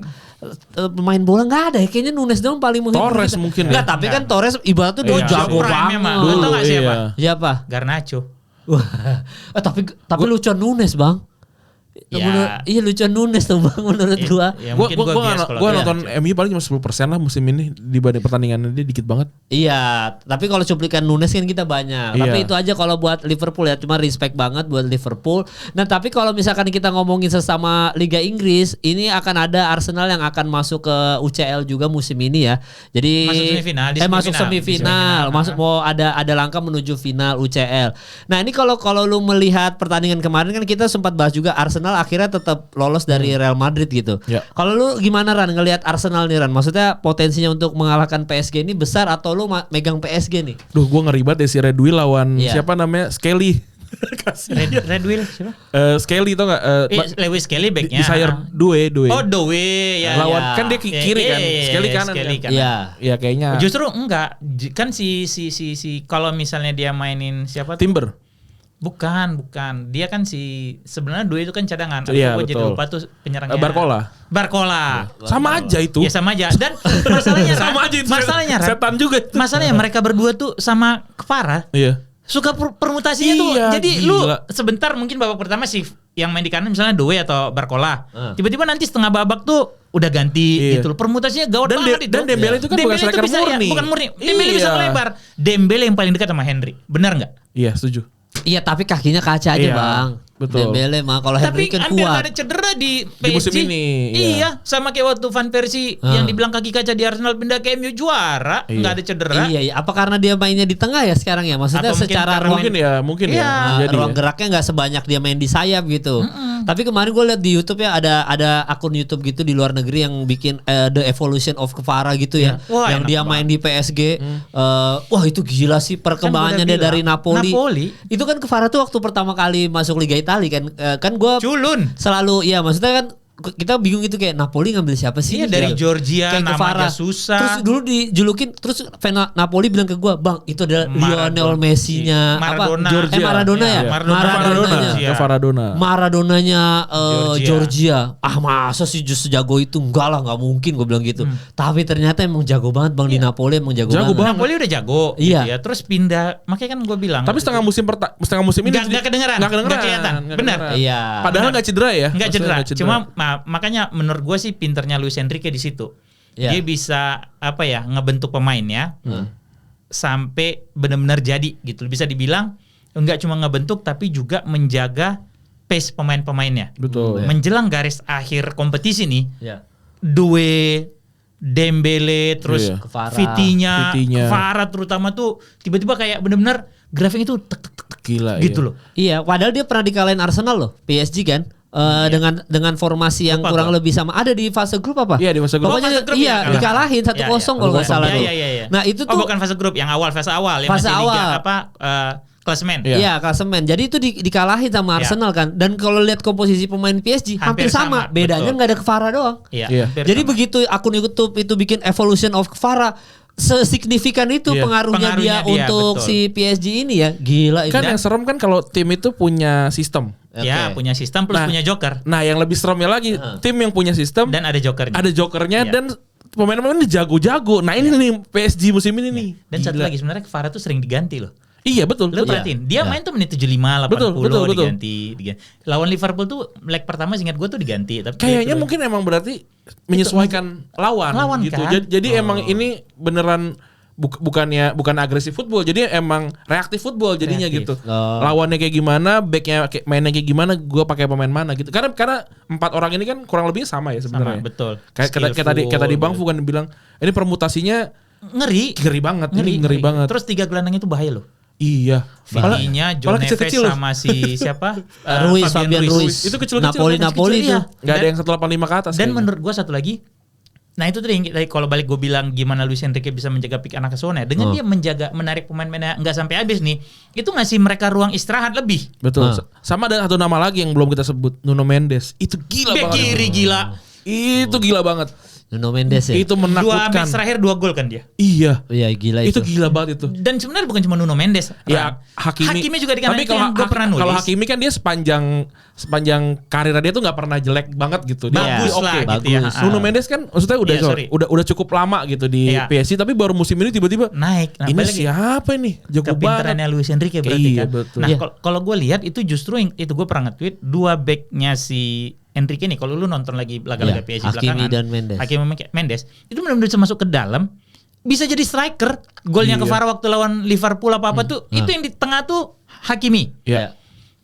Speaker 3: pemain bola nggak ada ya. Kayaknya Nunes dong paling menghibur
Speaker 2: Torres
Speaker 3: kita.
Speaker 2: mungkin
Speaker 3: Nggak,
Speaker 2: ya.
Speaker 3: tapi kan Torres ibaratnya dia jago
Speaker 1: Prime-nya
Speaker 3: banget.
Speaker 1: mah. Lu tau nggak siapa?
Speaker 3: Siapa?
Speaker 1: Garnacho.
Speaker 3: Wah, tapi lucu Nunes, Bang.
Speaker 1: Ya.
Speaker 3: Iya lucu Nunes tuh Bang menurut gua.
Speaker 1: Ya, mungkin
Speaker 2: Gua nonton MU paling cuma 10% lah musim ini dibanding pertandingannya dia dikit banget.
Speaker 3: Iya, tapi kalau cuplikan Nunes kan kita banyak.
Speaker 2: Iya.
Speaker 3: Tapi itu aja kalau buat Liverpool ya, cuma respect banget buat Liverpool. Nah, tapi kalau misalkan kita ngomongin sesama Liga Inggris, ini akan ada Arsenal yang akan masuk ke UCL juga musim ini ya. Jadi
Speaker 1: masuk semifinal.
Speaker 3: Masuk mau ada langkah menuju final UCL. Nah, ini kalau lu melihat pertandingan kemarin kan kita sempat bahas juga Arsenal akhirnya tetap lolos dari Real Madrid gitu.
Speaker 2: Ya.
Speaker 3: Kalau lu gimana Ran ngelihat Arsenal nih Ran? Maksudnya potensinya untuk mengalahkan PSG ini besar atau lu megang PSG nih?
Speaker 2: Duh, gua ngeri banget ya si Redwell lawan siapa namanya? Skelly.
Speaker 1: Redwell siapa?
Speaker 2: Skelly tau gak?
Speaker 1: Lewis Skelly backnya.
Speaker 2: Desire Due.
Speaker 1: Oh, Due ya.
Speaker 2: Lawan kan dia kiri kan, Skelly kanan kan.
Speaker 3: Iya.
Speaker 2: Iya kayaknya.
Speaker 1: Justru enggak. Kan si kalau misalnya dia mainin siapa tuh?
Speaker 2: Timber.
Speaker 1: Bukan. Dia kan sebenarnya Due itu kan cadangan.
Speaker 2: Iya,
Speaker 1: Gue jadi
Speaker 2: betul.
Speaker 1: lupa tuh penyerangnya.
Speaker 2: Barcola. Sama aja itu.
Speaker 1: Ya sama aja. Dan masalahnya
Speaker 2: sama aja itu.
Speaker 1: Masalahnya
Speaker 2: setan juga itu.
Speaker 1: Masalahnya mereka berdua tuh sama Kvara.
Speaker 2: Iya.
Speaker 1: Suka permutasinya tuh.
Speaker 2: Iya,
Speaker 1: Jadi
Speaker 2: gila.
Speaker 1: lu sebentar mungkin babak pertama sih yang main di kanan misalnya Due atau Barcola. Tiba-tiba nanti setengah babak tuh udah ganti gitu loh. Permutasinya gawat banget itu.
Speaker 2: Dan Dembele itu kan bukan striker murni.
Speaker 1: Bukan murni. Dembele bisa melebar. Dembele yang paling dekat sama Henry. Benar nggak?
Speaker 2: Iya, setuju.
Speaker 3: Iya, tapi kakinya kaca aja,
Speaker 2: Iya,
Speaker 3: Bang.
Speaker 2: betul.
Speaker 3: Dembele mah kalau Henry
Speaker 1: Tapi
Speaker 3: kan
Speaker 1: hampir
Speaker 3: kuat.
Speaker 1: ada cedera di PSG.
Speaker 2: Di musim ini,
Speaker 1: Iya, sama kayak waktu Van Persie yang dibilang kaki kaca di Arsenal pindah ke MU juara,
Speaker 2: Iya.
Speaker 1: nggak ada cedera.
Speaker 3: Iya. Apa karena dia mainnya di tengah ya sekarang ya? Maksudnya
Speaker 1: Atau mungkin
Speaker 3: secara
Speaker 1: karena
Speaker 3: ruang
Speaker 2: Mungkin
Speaker 1: Iya.
Speaker 2: ya. Jadi
Speaker 3: ruang geraknya nggak sebanyak dia main di sayap gitu. Tapi kemarin gue lihat di YouTube ya ada akun YouTube gitu di luar negeri yang bikin The Evolution of Kvara gitu ya.
Speaker 1: Wah,
Speaker 3: yang
Speaker 1: enak
Speaker 3: dia main di PSG. Wah itu gila sih perkembangannya
Speaker 1: Kan
Speaker 3: dia
Speaker 1: gua udah
Speaker 3: dari
Speaker 1: bilang,
Speaker 3: Napoli.
Speaker 1: Napoli.
Speaker 3: Itu kan Kvara tuh waktu pertama kali masuk Liga Italia kan gue
Speaker 1: Culun.
Speaker 3: selalu ya maksudnya kan kita bingung itu kayak Napoli ngambil siapa sih?
Speaker 1: Iya,
Speaker 3: ini?
Speaker 1: dari
Speaker 3: Kayak-
Speaker 1: Georgia,
Speaker 3: kayak
Speaker 1: namanya
Speaker 3: Kvara.
Speaker 1: susah.
Speaker 3: Terus dulu dijulukin terus fan Napoli bilang ke gua, "Bang, itu adalah Lionel
Speaker 1: Maradona.
Speaker 3: Messi-nya
Speaker 1: Maradona.
Speaker 2: Georgia.
Speaker 3: Maradona ya?
Speaker 1: Iya, Maradona.
Speaker 2: Ke Maradona.
Speaker 3: Maradonanya
Speaker 1: Georgia.
Speaker 3: Ah masa sih just sejago itu? Enggak lah, nggak mungkin gue bilang gitu. Tapi ternyata emang jago banget Bang di Napoli, emang jago
Speaker 2: Jago
Speaker 3: banget.
Speaker 1: Napoli udah jago.
Speaker 3: Iya.
Speaker 1: Gitu ya. Terus pindah, makanya kan gue bilang.
Speaker 2: Tapi setengah musim ini
Speaker 1: Nggak kedengeran.
Speaker 2: Nggak
Speaker 1: Nggak kelihatan. Benar.
Speaker 3: Iya.
Speaker 2: Padahal nggak cedera ya?
Speaker 1: Nggak cedera.
Speaker 2: Maksudnya nggak
Speaker 1: Cuma makanya menurut gue sih pinternya Luis Enrique di situ.
Speaker 3: Iya.
Speaker 1: Dia bisa ngebentuk pemainnya sampai benar-benar jadi gitu. Bisa dibilang nggak cuma ngebentuk tapi juga menjaga pace pemain-pemainnya.
Speaker 2: Betul.
Speaker 1: Menjelang garis akhir kompetisi nih,
Speaker 3: Iya.
Speaker 1: Due, Dembele, terus
Speaker 2: Iya.
Speaker 3: Kvara.
Speaker 1: Vitinha,
Speaker 2: Vitinha.
Speaker 1: Kvara terutama tuh tiba-tiba kayak benar-benar grafik itu tek tek tek tek
Speaker 2: Gila,
Speaker 1: gitu
Speaker 2: iya.
Speaker 1: loh.
Speaker 3: Iya, padahal dia pernah dikalahin Arsenal loh, PSG kan. Dengan formasi yang
Speaker 1: Lupa
Speaker 3: kurang
Speaker 1: gua.
Speaker 3: lebih sama. Ada di fase grup apa?
Speaker 2: Iya, di fase grup.
Speaker 3: Pokoknya
Speaker 1: Fase grup
Speaker 3: iya
Speaker 1: ya,
Speaker 3: dikalahin 1-0 kalau nggak salah tuh.
Speaker 1: Iya.
Speaker 3: Nah itu tuh
Speaker 1: bukan fase grup, yang fase awal yang
Speaker 3: Fase
Speaker 1: masih liga
Speaker 3: awal.
Speaker 1: klasemen.
Speaker 2: Iya.
Speaker 3: Iya klasemen. Jadi itu dikalahin sama
Speaker 1: Iya.
Speaker 3: Arsenal kan. Dan kalau lihat komposisi pemain PSG hampir
Speaker 1: Hampir
Speaker 3: sama.
Speaker 1: sama,
Speaker 3: Bedanya
Speaker 1: betul.
Speaker 3: nggak ada Kvara doang.
Speaker 1: Iya.
Speaker 2: Iya.
Speaker 1: hampir
Speaker 3: Jadi
Speaker 1: sama.
Speaker 3: begitu akun YouTube itu bikin Evolution of Kvara, sesignifikan itu
Speaker 2: Iya.
Speaker 3: pengaruhnya dia
Speaker 1: Pengaruhnya dia,
Speaker 3: untuk
Speaker 1: betul.
Speaker 3: si PSG ini ya. Gila itu.
Speaker 2: Kan yang serem kan kalau tim itu punya sistem.
Speaker 1: Ya,
Speaker 3: Oke.
Speaker 1: punya sistem plus
Speaker 2: Nah,
Speaker 1: punya joker
Speaker 2: Nah, yang lebih seremnya lagi, tim yang punya sistem
Speaker 1: dan ada jokernya.
Speaker 2: ada jokernya
Speaker 1: Iya.
Speaker 2: dan pemain-pemainnya jago-jago. Nah, ini nih PSG musim ini nih.
Speaker 1: Dan satu
Speaker 2: Gila.
Speaker 1: lagi sebenarnya Kvara tuh sering diganti loh.
Speaker 2: Iya, betul.
Speaker 1: Lu
Speaker 2: betul.
Speaker 1: perhatiin, dia main tuh menit 75, 80
Speaker 2: Betul.
Speaker 1: diganti. Lawan Liverpool tuh leg pertama seingat gue tuh diganti, tapi
Speaker 2: Kayaknya
Speaker 1: dia
Speaker 2: mungkin emang berarti menyesuaikan lawan
Speaker 1: Lawan
Speaker 2: gitu.
Speaker 1: kan?
Speaker 2: Jadi emang ini beneran bukan agresif football, jadi emang reaktif football jadinya
Speaker 1: Reaktif.
Speaker 2: gitu. Lawannya kayak gimana, backnya mainnya kayak gimana, gue pakai pemain mana gitu. Karena 4 orang ini kan kurang lebih sama ya sebenarnya.
Speaker 1: Sama, betul.
Speaker 2: Kayak tadi Bang Fu kan bilang, ini permutasinya
Speaker 1: ngeri
Speaker 2: banget, ngeri banget.
Speaker 1: Terus 3 gelandang itu bahaya loh.
Speaker 2: Iya.
Speaker 1: Vininya, John Neves
Speaker 2: kecil-kecil loh.
Speaker 1: sama si siapa?
Speaker 3: Fabian Ruiz.
Speaker 2: Itu kecil-kecil.
Speaker 3: Napoli itu.
Speaker 1: Iya.
Speaker 2: Nggak ada yang 185 ke atas.
Speaker 1: Dan
Speaker 2: kayaknya.
Speaker 1: menurut gua satu lagi, nah itu tadi kalau balik gue bilang gimana Luis Enrique bisa menjaga pick anak Asuhannya dengan dia menarik pemain-pemainnya nggak sampai habis nih, itu ngasih mereka ruang istirahat lebih.
Speaker 2: Betul. Sama ada satu nama lagi yang belum kita sebut, Nuno Mendes. Itu gila
Speaker 1: Bek
Speaker 2: banget.
Speaker 1: kiri gila.
Speaker 2: Itu gila banget.
Speaker 3: Nuno Mendes ya.
Speaker 2: Itu
Speaker 1: 2
Speaker 2: menakutkan.
Speaker 1: match terakhir 2 gol kan dia.
Speaker 2: Iya.
Speaker 3: Iya gila
Speaker 2: Itu
Speaker 3: itu.
Speaker 2: gila banget itu.
Speaker 1: Dan sebenarnya bukan cuma Nuno Mendes.
Speaker 2: Ya Hakimi
Speaker 1: juga di kanan
Speaker 2: tapi
Speaker 1: itu yang gue pernah nulis.
Speaker 2: kalau Hakimi kan dia sepanjang karirnya dia tuh nggak pernah jelek banget gitu. Dia
Speaker 1: Bagus
Speaker 2: oke.
Speaker 1: lah gitu
Speaker 3: bagus.
Speaker 1: ya.
Speaker 2: Nuno Mendes kan maksudnya udah cukup lama gitu di
Speaker 1: Iya.
Speaker 2: PSG, tapi baru musim ini tiba-tiba
Speaker 1: Naik. Nah,
Speaker 2: ini
Speaker 1: balik
Speaker 2: siapa ini? Jago banget.
Speaker 1: kepintarannya Luis Enrique berarti
Speaker 2: Iya,
Speaker 1: kan.
Speaker 2: betul.
Speaker 1: Nah,
Speaker 3: Iya.
Speaker 1: kalau gue lihat itu justru itu gue pernah nge-tweet 2 backnya si Enrique nih. Kalau lu nonton lagi laga-laga
Speaker 3: Iya,
Speaker 1: PSG
Speaker 3: Hakimi
Speaker 1: belakangan,
Speaker 3: dan Mendes.
Speaker 1: Hakimi Mendes itu benar-benar bisa masuk ke dalam, bisa jadi striker. Golnya
Speaker 2: Iya.
Speaker 1: ke VAR waktu lawan Liverpool apa tuh, itu yang di tengah tuh Hakimi.
Speaker 2: Iya.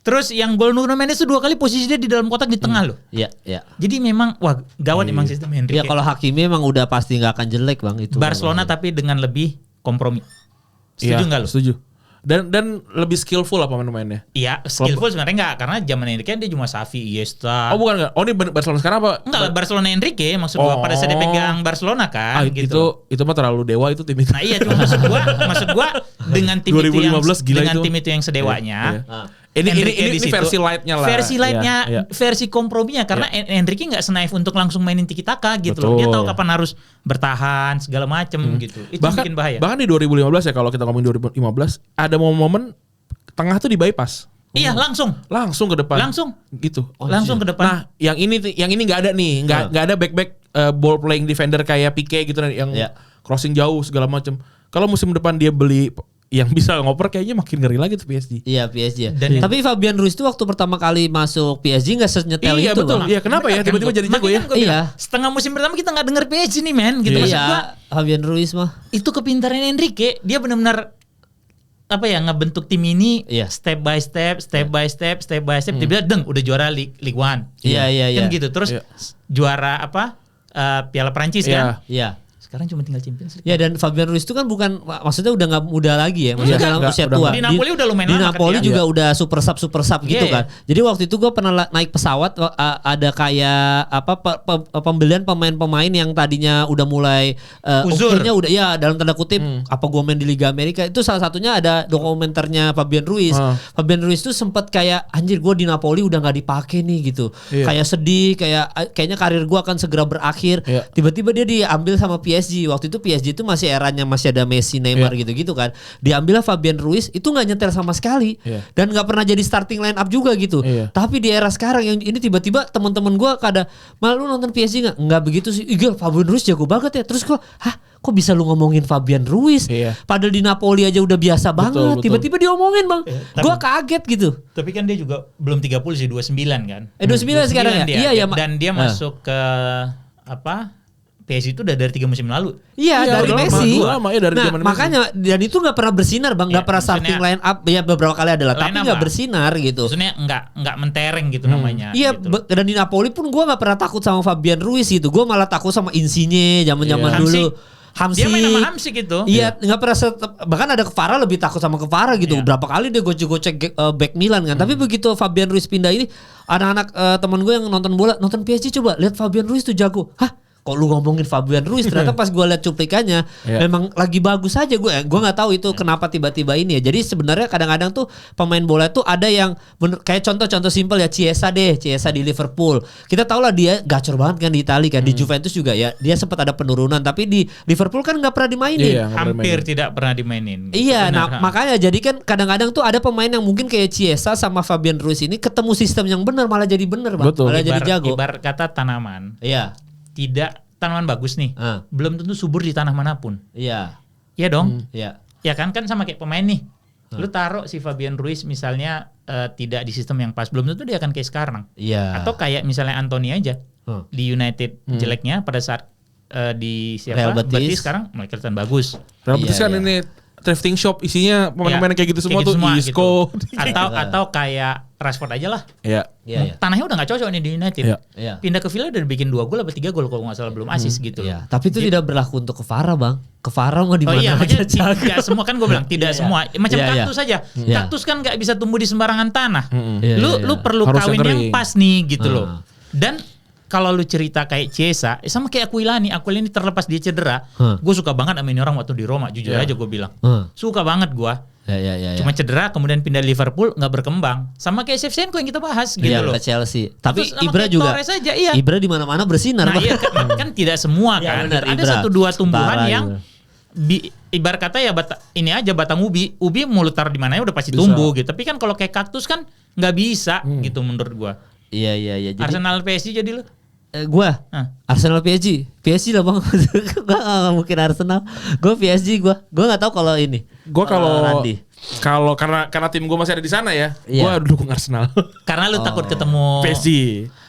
Speaker 1: Terus yang gol Nuno Mendes tuh 2 kali posisi dia di dalam kotak di tengah loh.
Speaker 3: Iya, iya.
Speaker 1: Jadi memang wah gawat emang sistem Enrique.
Speaker 3: Ya kalau Hakimi emang udah pasti nggak akan jelek Bang itu.
Speaker 1: Barcelona tapi dengan lebih kompromi. Setuju nggak lu?
Speaker 2: Setuju. Dan lebih skillful lah pemain-pemainnya.
Speaker 1: Iya, skillful sebenarnya enggak, karena zaman Enrique kan dia cuma Xavi, Iniesta.
Speaker 2: Oh bukan enggak. Oh ini Barcelona sekarang apa?
Speaker 1: Enggak lah, Barcelona Enrique maksud gua pada saat dia pegang Barcelona kan gitu.
Speaker 2: Itu mah terlalu dewa itu tim itu.
Speaker 1: Nah iya, cuma maksud gua dengan tim
Speaker 2: 2015
Speaker 1: itu
Speaker 2: gila
Speaker 1: dengan
Speaker 2: itu.
Speaker 1: tim itu yang sedewanya.
Speaker 2: Iya. Ini
Speaker 1: Enrique di situ.
Speaker 2: versi lightnya lah.
Speaker 1: Versi lightnya,
Speaker 2: Iya.
Speaker 1: versi komprominya karena Enrique nggak senaif untuk langsung mainin tiki taka gitu loh. Dia
Speaker 2: Betul.
Speaker 1: tahu kapan harus bertahan segala macem gitu. Itu
Speaker 2: bahkan,
Speaker 1: bikin bahaya.
Speaker 2: Bahkan di 2015 ya, kalau kita ngomongin 2015 ada momen tengah tuh di bypass.
Speaker 1: Iya, langsung
Speaker 2: ke depan.
Speaker 1: Langsung.
Speaker 2: Gitu.
Speaker 1: Langsung ke depan.
Speaker 2: Nah, yang ini nggak ada nih, nggak ada back ball playing defender kayak Pique gitu yang crossing jauh segala macam. Kalau musim depan dia beli yang bisa ngoper, kayaknya makin ngeri lagi tuh PSG.
Speaker 3: Iya PSG.
Speaker 1: Dan
Speaker 3: Tapi Fabian Ruiz tuh waktu pertama kali masuk PSG nggak senyetel
Speaker 2: Iya
Speaker 3: itu
Speaker 2: betul.
Speaker 3: Bang.
Speaker 2: Iya kenapa ya tiba-tiba jadi jago ya?
Speaker 1: Makanya kan gua bilang,
Speaker 3: Iya.
Speaker 1: setengah musim pertama kita nggak denger PSG nih men gitu. Maksud gua,
Speaker 3: Iya, Fabian Ruiz mah.
Speaker 1: itu kepintaran Enrique, dia benar-benar apa ya, ngebentuk tim ini
Speaker 3: Iya.
Speaker 1: step by step tiba-tiba deng udah juara Ligue 1.
Speaker 3: Iya.
Speaker 1: Kan gitu. Terus
Speaker 2: Iya.
Speaker 1: juara apa? Piala Prancis
Speaker 2: Iya.
Speaker 1: kan.
Speaker 3: Iya.
Speaker 1: Sekarang cuma tinggal Champions League.
Speaker 3: Ya dan Fabian Ruiz itu kan bukan, maksudnya udah nggak muda lagi ya, maksudnya dalam
Speaker 2: Enggak,
Speaker 3: usia
Speaker 2: udah
Speaker 3: tua.
Speaker 1: Di Napoli udah lumayan
Speaker 3: Di
Speaker 1: lama kan
Speaker 3: Napoli
Speaker 1: dia.
Speaker 3: juga udah super sub gitu
Speaker 1: Iya,
Speaker 3: kan. Jadi waktu itu gue pernah naik pesawat, ada kayak apa pembelian pemain-pemain yang tadinya udah mulai
Speaker 1: Uzur.
Speaker 3: oke-nya udah ya dalam tanda kutip apa gue main di Liga Amerika, itu salah satunya ada dokumenternya Fabian Ruiz. Fabian Ruiz tuh sempet kayak anjir gue di Napoli udah nggak dipakai nih gitu.
Speaker 2: Iya.
Speaker 3: Kayak sedih, kayaknya karir gue akan segera berakhir.
Speaker 2: Iya.
Speaker 3: Tiba-tiba dia diambil sama PSG. Waktu itu PSG itu masih eranya masih ada Messi, Neymar gitu-gitu kan. Diambillah Fabian Ruiz, itu nggak nyetel sama sekali.
Speaker 2: Iya.
Speaker 3: Dan nggak pernah jadi starting line up juga gitu.
Speaker 2: Iya.
Speaker 3: Tapi di era sekarang yang ini tiba-tiba teman-teman gue malah lu nonton PSG nggak? Nggak begitu sih. Iya, Fabian Ruiz jago banget ya. Terus gue, kok bisa lu ngomongin Fabian Ruiz?
Speaker 2: Iya.
Speaker 3: Padahal di Napoli aja udah biasa banget.
Speaker 2: betul.
Speaker 3: Tiba-tiba diomongin bang. Gue kaget gitu.
Speaker 1: Tapi kan dia juga belum 30 sih, 29 kan.
Speaker 3: 29 sekarang ya?
Speaker 1: dia.
Speaker 3: Iya,
Speaker 1: Dan dia masuk ke apa? PSG itu udah dari 3 musim lalu.
Speaker 3: Iya,
Speaker 2: Iya,
Speaker 3: dari
Speaker 2: udah
Speaker 3: Messi.
Speaker 2: lama ya, dari
Speaker 3: nah,
Speaker 2: zaman Messi.
Speaker 3: makanya dan itu nggak pernah bersinar bang, nggak
Speaker 1: Iya,
Speaker 3: pernah starting line up. Ya beberapa kali adalah, tapi
Speaker 1: Line up
Speaker 3: nggak
Speaker 1: lah.
Speaker 3: bersinar gitu.
Speaker 1: Maksudnya nggak mentereng gitu namanya.
Speaker 3: Iya,
Speaker 1: gitu.
Speaker 3: dan di Napoli pun gue nggak pernah takut sama Fabian Ruiz gitu. Gue malah takut sama Insigne zaman-zaman
Speaker 2: Iya.
Speaker 3: dulu.
Speaker 1: Dia main sama Hamsik gitu.
Speaker 3: Iya, nggak pernah bahkan ada Kvara lebih takut sama Kvara gitu.
Speaker 1: Iya.
Speaker 3: Berapa kali dia gocek-gocek back Milan kan. Tapi begitu Fabian Ruiz pindah ini, anak-anak teman gue yang nonton bola, nonton PSG coba lihat Fabian Ruiz tuh jago. Hah? Kok lu ngomongin Fabian Ruiz? Ternyata pas gue lihat cuplikannya memang lagi bagus aja. Gue nggak tahu itu kenapa tiba-tiba ini ya. Jadi sebenarnya kadang-kadang tuh pemain bola tuh ada yang kayak contoh simpel ya, Chiesa di Liverpool. Kita tahu lah dia gacor banget kan di Italia kan. Di Juventus juga ya dia sempat ada penurunan, tapi di Liverpool kan nggak pernah dimainin.
Speaker 2: Iya, nggak pernah
Speaker 1: Hampir
Speaker 2: mainin.
Speaker 1: tidak pernah dimainin.
Speaker 3: Iya,
Speaker 1: Benar,
Speaker 3: nah makanya jadi kan kadang-kadang tuh ada pemain yang mungkin kayak Chiesa sama Fabian Ruiz ini ketemu sistem yang benar malah jadi benar bang,
Speaker 2: Betul.
Speaker 3: malah jadi jago.
Speaker 1: Ibarat kata tanaman.
Speaker 3: Iya,
Speaker 1: Tanaman bagus nih. Belum tentu subur di tanah manapun.
Speaker 3: iya,
Speaker 1: Iya dong.
Speaker 3: iya.
Speaker 1: Ya kan sama kayak pemain nih. Lu taruh si Fabian Ruiz misalnya tidak di sistem yang pas, belum tentu dia akan kayak sekarang.
Speaker 3: Iya.
Speaker 1: Atau kayak misalnya Anthony aja di United jeleknya pada saat di
Speaker 3: Real
Speaker 1: siapa?
Speaker 3: Betis.
Speaker 1: Betis sekarang mulai kelihatan bagus.
Speaker 2: Real Betis kan
Speaker 3: Iya.
Speaker 2: ini thrifting shop isinya pemain-pemain kayak gitu semua tuh, Isco.
Speaker 1: Atau kayak Rashford aja lah.
Speaker 2: Iya.
Speaker 3: Iya, iya.
Speaker 1: Tanahnya udah gak cocok nih di United.
Speaker 2: Iya.
Speaker 3: Iya.
Speaker 1: Pindah ke Villa udah bikin 2 gol atau 3 gol kalau nggak salah belum assist gitu.
Speaker 3: Iya, tapi itu tidak berlaku untuk Kvara, Bang. Kvara mau di
Speaker 1: Oh
Speaker 3: mana
Speaker 1: iya,
Speaker 3: aja
Speaker 1: maksudnya
Speaker 3: jago.
Speaker 1: tidak semua kan gue bilang tidak
Speaker 3: Iya,
Speaker 1: semua. Macam
Speaker 3: iya, iya.
Speaker 1: kaktus saja.
Speaker 3: Iya.
Speaker 1: Kaktus kan nggak bisa tumbuh di sembarangan tanah.
Speaker 3: Iya,
Speaker 1: Lu
Speaker 3: iya,
Speaker 1: lu
Speaker 3: iya.
Speaker 1: perlu
Speaker 2: Harus
Speaker 1: kawin
Speaker 2: yang
Speaker 1: yang
Speaker 2: kering.
Speaker 1: pas nih gitu loh.
Speaker 3: Ah.
Speaker 1: Dan kalau lu cerita kayak Chiesa, sama kayak Aquilani terlepas dia cedera, gue suka banget sama ini orang waktu di Roma, jujur aja gue bilang. Suka banget gue.
Speaker 3: Ya.
Speaker 1: Cuma cedera kemudian pindah Liverpool nggak berkembang. Sama kayak Shevchenko yang kita bahas gitu
Speaker 3: Iya,
Speaker 1: loh.
Speaker 3: ke Chelsea. Tapi
Speaker 1: Terus sama
Speaker 3: Ibra
Speaker 1: kayak
Speaker 3: juga.
Speaker 1: Torres aja, iya.
Speaker 3: Ibra di mana-mana bersinar.
Speaker 1: Nah
Speaker 3: Bang.
Speaker 1: iya kan tidak semua
Speaker 3: Iya,
Speaker 1: kan.
Speaker 3: benar,
Speaker 1: Ada
Speaker 3: Ibra.
Speaker 1: 1-2 tumbuhan
Speaker 3: Setara,
Speaker 1: yang ibarat kata ya ini aja batang ubi mau lu taruh di mana ya udah pasti
Speaker 2: Bisa.
Speaker 1: tumbuh gitu. Tapi kan kalau kayak kaktus kan nggak bisa gitu menurut gua.
Speaker 3: Iya. Jadi
Speaker 1: Arsenal PSG jadi lu.
Speaker 3: gua
Speaker 1: Hah.
Speaker 3: Arsenal PSG lah Bang. Gua nggak mungkin Arsenal. Gua PSG gua. Gua nggak tahu kalau ini.
Speaker 2: Gue
Speaker 3: Randy.
Speaker 2: kalau karena tim gue masih ada di sana ya,
Speaker 3: Iya.
Speaker 2: gue dukung Arsenal.
Speaker 1: Karena lu takut ketemu
Speaker 2: PSG.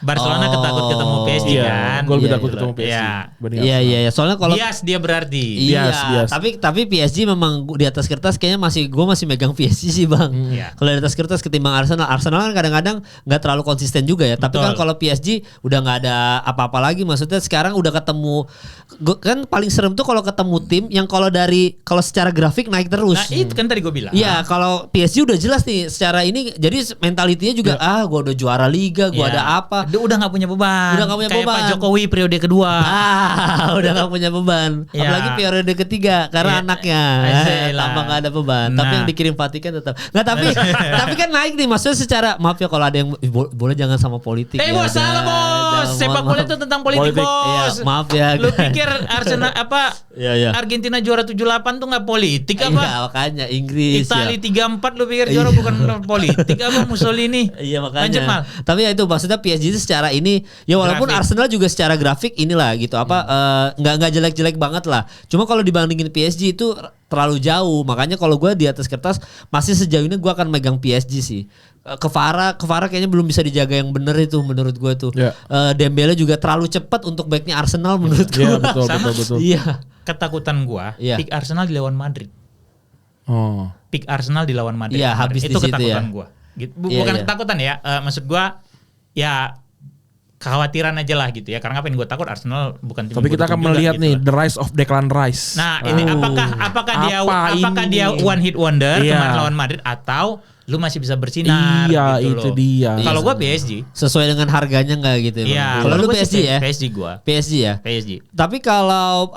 Speaker 1: Barcelona takut ketemu PSG
Speaker 2: Iya,
Speaker 1: kan.
Speaker 2: gue lebih
Speaker 3: Iya,
Speaker 2: takut
Speaker 3: iya.
Speaker 2: ketemu PSG.
Speaker 1: Iya.
Speaker 2: dibanding
Speaker 3: Iya
Speaker 2: Arsenal.
Speaker 3: Soalnya kalau
Speaker 1: Bias dia berarti.
Speaker 3: Iya,
Speaker 2: Bias.
Speaker 3: tapi PSG memang di atas kertas kayaknya gue masih megang PSG sih Bang.
Speaker 1: Iya.
Speaker 3: Kalau di atas kertas ketimbang Arsenal kan kadang-kadang nggak terlalu konsisten juga ya. Tapi kan
Speaker 1: Betul.
Speaker 3: kalau PSG udah nggak ada apa-apa lagi. Maksudnya sekarang udah ketemu, kan paling serem tuh kalau ketemu tim yang kalau secara grafik naik terus.
Speaker 1: Nah itu kan tadi gue bilang.
Speaker 3: Iya, kalau PSG udah jelas nih secara ini, jadi mentalitinya juga gue udah juara liga, gue
Speaker 1: Iya.
Speaker 3: ada apa.
Speaker 1: Dia udah nggak punya beban.
Speaker 3: Udah nggak punya
Speaker 1: Kayak
Speaker 3: beban.
Speaker 1: Pak Jokowi periode kedua.
Speaker 3: Udah gak punya beban.
Speaker 1: Iya.
Speaker 3: Apalagi periode ketiga karena
Speaker 1: Iya.
Speaker 3: anaknya
Speaker 1: Asyik lah.
Speaker 3: tambah gak ada beban. Tapi
Speaker 1: Nah.
Speaker 3: yang dikirim Vatikan tetap. Nggak, tapi kan naik nih. Maksudnya secara, maaf ya kalau ada yang boleh jangan sama politik. ya.
Speaker 1: Bos, salah bos. Sepak bola itu tentang politik,
Speaker 2: Politik.
Speaker 1: bos.
Speaker 3: Iya, maaf ya.
Speaker 1: Lu pikir Arsenal
Speaker 3: Iya.
Speaker 1: Argentina juara 78 tuh nggak politik
Speaker 3: Iya,
Speaker 1: apa?
Speaker 3: makanya Inggris
Speaker 1: Itali
Speaker 3: ya.
Speaker 1: 34 lu pikir juara bukan politik apa Mussolini?
Speaker 3: Iya
Speaker 1: Lanjut, Mal.
Speaker 3: makanya. Tapi ya itu maksudnya PSG itu secara ini ya walaupun
Speaker 1: Grafik.
Speaker 3: Arsenal juga secara grafik inilah gitu nggak jelek-jelek banget lah. Cuma kalau dibandingin PSG itu terlalu jauh. Makanya kalau gue di atas kertas masih sejauh ini gue akan megang PSG sih. Kvara kayaknya belum bisa dijaga yang bener itu menurut gue tuh.
Speaker 2: Iya.
Speaker 3: Dembele juga terlalu cepat untuk backnya Arsenal menurut gue.
Speaker 2: Iya betul
Speaker 1: Sama.
Speaker 2: betul.
Speaker 3: Iya.
Speaker 1: Ketakutan gua,
Speaker 3: Iya.
Speaker 1: pick Arsenal dilawan Madrid.
Speaker 2: Oh.
Speaker 1: Pick Arsenal dilawan Madrid.
Speaker 3: Iya, habis
Speaker 1: itu
Speaker 3: di situ
Speaker 1: ketakutan
Speaker 3: ya.
Speaker 1: gua. Gitu.
Speaker 3: Iya,
Speaker 1: Bukan
Speaker 3: iya.
Speaker 1: ketakutan ya, maksud gua ya kekhawatiran aja lah gitu ya. Karena apa yang gua takut Arsenal bukan tim
Speaker 2: Tapi
Speaker 1: yang
Speaker 2: kita
Speaker 1: gua
Speaker 2: akan
Speaker 1: dukung juga
Speaker 2: melihat
Speaker 1: gitu
Speaker 2: nih
Speaker 1: lah.
Speaker 2: the rise of Declan Rice.
Speaker 1: Nah, ini apakah dia
Speaker 2: ini?
Speaker 1: one hit wonder
Speaker 2: Iya.
Speaker 1: kemarin lawan Madrid atau lu masih bisa bersinar
Speaker 2: Iya,
Speaker 1: gitu
Speaker 2: itu
Speaker 1: loh.
Speaker 2: dia.
Speaker 1: Kalau
Speaker 3: Iya.
Speaker 1: gua PSG.
Speaker 3: Sesuai dengan harganya nggak gitu ya.
Speaker 1: Iya,
Speaker 3: Bang? Kalau lu
Speaker 1: gua
Speaker 3: PSG
Speaker 1: sih
Speaker 3: ya.
Speaker 1: PSG gua.
Speaker 3: PSG ya.
Speaker 1: PSG.
Speaker 3: Tapi kalau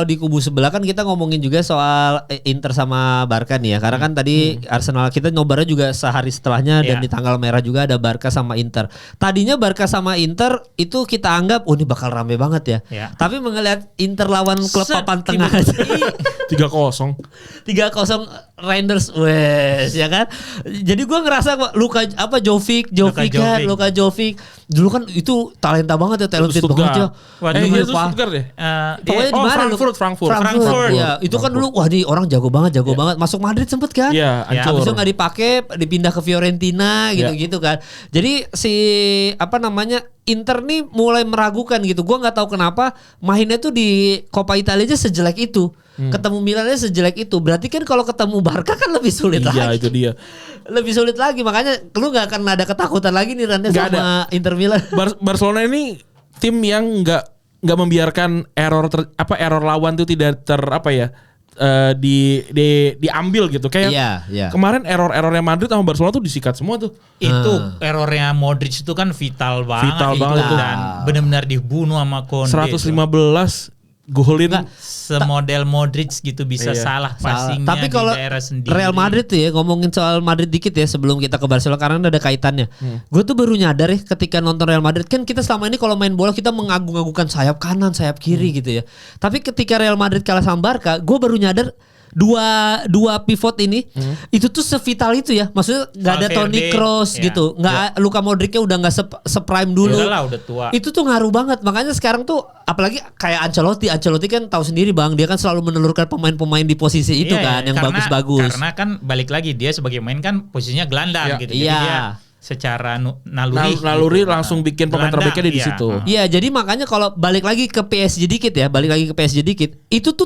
Speaker 3: di kubu sebelah kan kita ngomongin juga soal Inter sama Barca nih ya. Karena kan tadi Arsenal kita nobarnya juga sehari setelahnya dan
Speaker 1: Iya.
Speaker 3: di tanggal merah juga ada Barca sama Inter. Tadinya Barca sama Inter itu kita anggap ini bakal rame banget ya.
Speaker 1: Iya.
Speaker 3: Tapi mengelihat Inter lawan klub
Speaker 1: Set,
Speaker 3: papan tengah
Speaker 1: tiba-tiba.
Speaker 2: 3-0.
Speaker 3: 3-0 Rangers wes ya kan. Jadi gue ngerasa Jovic dulu kan itu talenta banget ya, talented
Speaker 2: Stuttgart.
Speaker 3: banget ya.
Speaker 1: Waduh,
Speaker 2: Itu
Speaker 3: Wah.
Speaker 2: Stuttgart ya?
Speaker 3: Pokoknya di mana lu?
Speaker 2: Frankfurt.
Speaker 3: Iya, itu kan dulu wah nih orang jago banget. Masuk Madrid sempet kan?
Speaker 2: Iya,
Speaker 1: Ya,
Speaker 2: hancur.
Speaker 3: Habis itu nggak dipakai, dipindah ke Fiorentina gitu-gitu kan. Jadi si Inter nih mulai meragukan gitu. Gua nggak tahu kenapa mainnya tuh di Coppa Italia aja sejelek itu. Ketemu Milannya sejelek itu. Berarti kan kalau ketemu Barca kan lebih sulit
Speaker 2: Iya,
Speaker 3: lagi.
Speaker 2: itu dia.
Speaker 3: Lebih sulit lagi. Makanya lu nggak akan ada ketakutan lagi nih Randa
Speaker 2: Nggak
Speaker 3: sama Inter Milan.
Speaker 2: Barcelona ini tim yang nggak membiarkan error lawan tuh tidak diambil gitu. Kayak
Speaker 3: Iya.
Speaker 2: kemarin errornya Madrid sama Barcelona tuh disikat semua tuh.
Speaker 1: Itu errornya Modric itu kan vital banget,
Speaker 2: Vital
Speaker 1: itu.
Speaker 2: banget itu.
Speaker 1: Dan benar-benar dibunuh sama Konde.
Speaker 2: 115 golin.
Speaker 1: Semodel Modric gitu bisa
Speaker 2: Iya.
Speaker 1: salah
Speaker 3: Salah.
Speaker 1: passingnya
Speaker 3: Tapi
Speaker 1: di
Speaker 3: kalau
Speaker 1: daerah sendiri.
Speaker 3: Real Madrid tuh ya, ngomongin soal Madrid dikit ya sebelum kita ke Barcelona karena ada kaitannya. Gue tuh baru nyadar ya ketika nonton Real Madrid, kan kita selama ini kalau main bola kita mengagung-agungkan sayap kanan, sayap kiri gitu ya. Tapi ketika Real Madrid kalah sama Barca, gue baru nyadar dua pivot ini itu tuh sevital itu ya. Maksudnya nggak ada
Speaker 1: Valverde,
Speaker 3: Toni Kroos
Speaker 1: ya.
Speaker 3: gitu, nggak Luka Modricnya udah nggak seprime dulu.
Speaker 1: Udah lah, udah tua.
Speaker 3: Itu tuh ngaruh banget. Makanya sekarang tuh apalagi kayak Ancelotti kan tahu sendiri Bang, dia kan selalu menelurkan pemain-pemain di posisi itu
Speaker 1: Iya,
Speaker 3: kan yang
Speaker 1: karena-
Speaker 3: bagus-bagus.
Speaker 1: Karena kan balik lagi dia sebagai pemain kan posisinya gelandang
Speaker 2: Iya.
Speaker 1: gitu. Jadi
Speaker 3: Iya.
Speaker 1: dia secara naluri.
Speaker 2: Naluri langsung bikin pemain
Speaker 1: Gelandang,
Speaker 2: terbaiknya di
Speaker 1: iya.
Speaker 2: situ.
Speaker 3: Iya, jadi makanya kalau balik lagi ke PSG dikit, itu tuh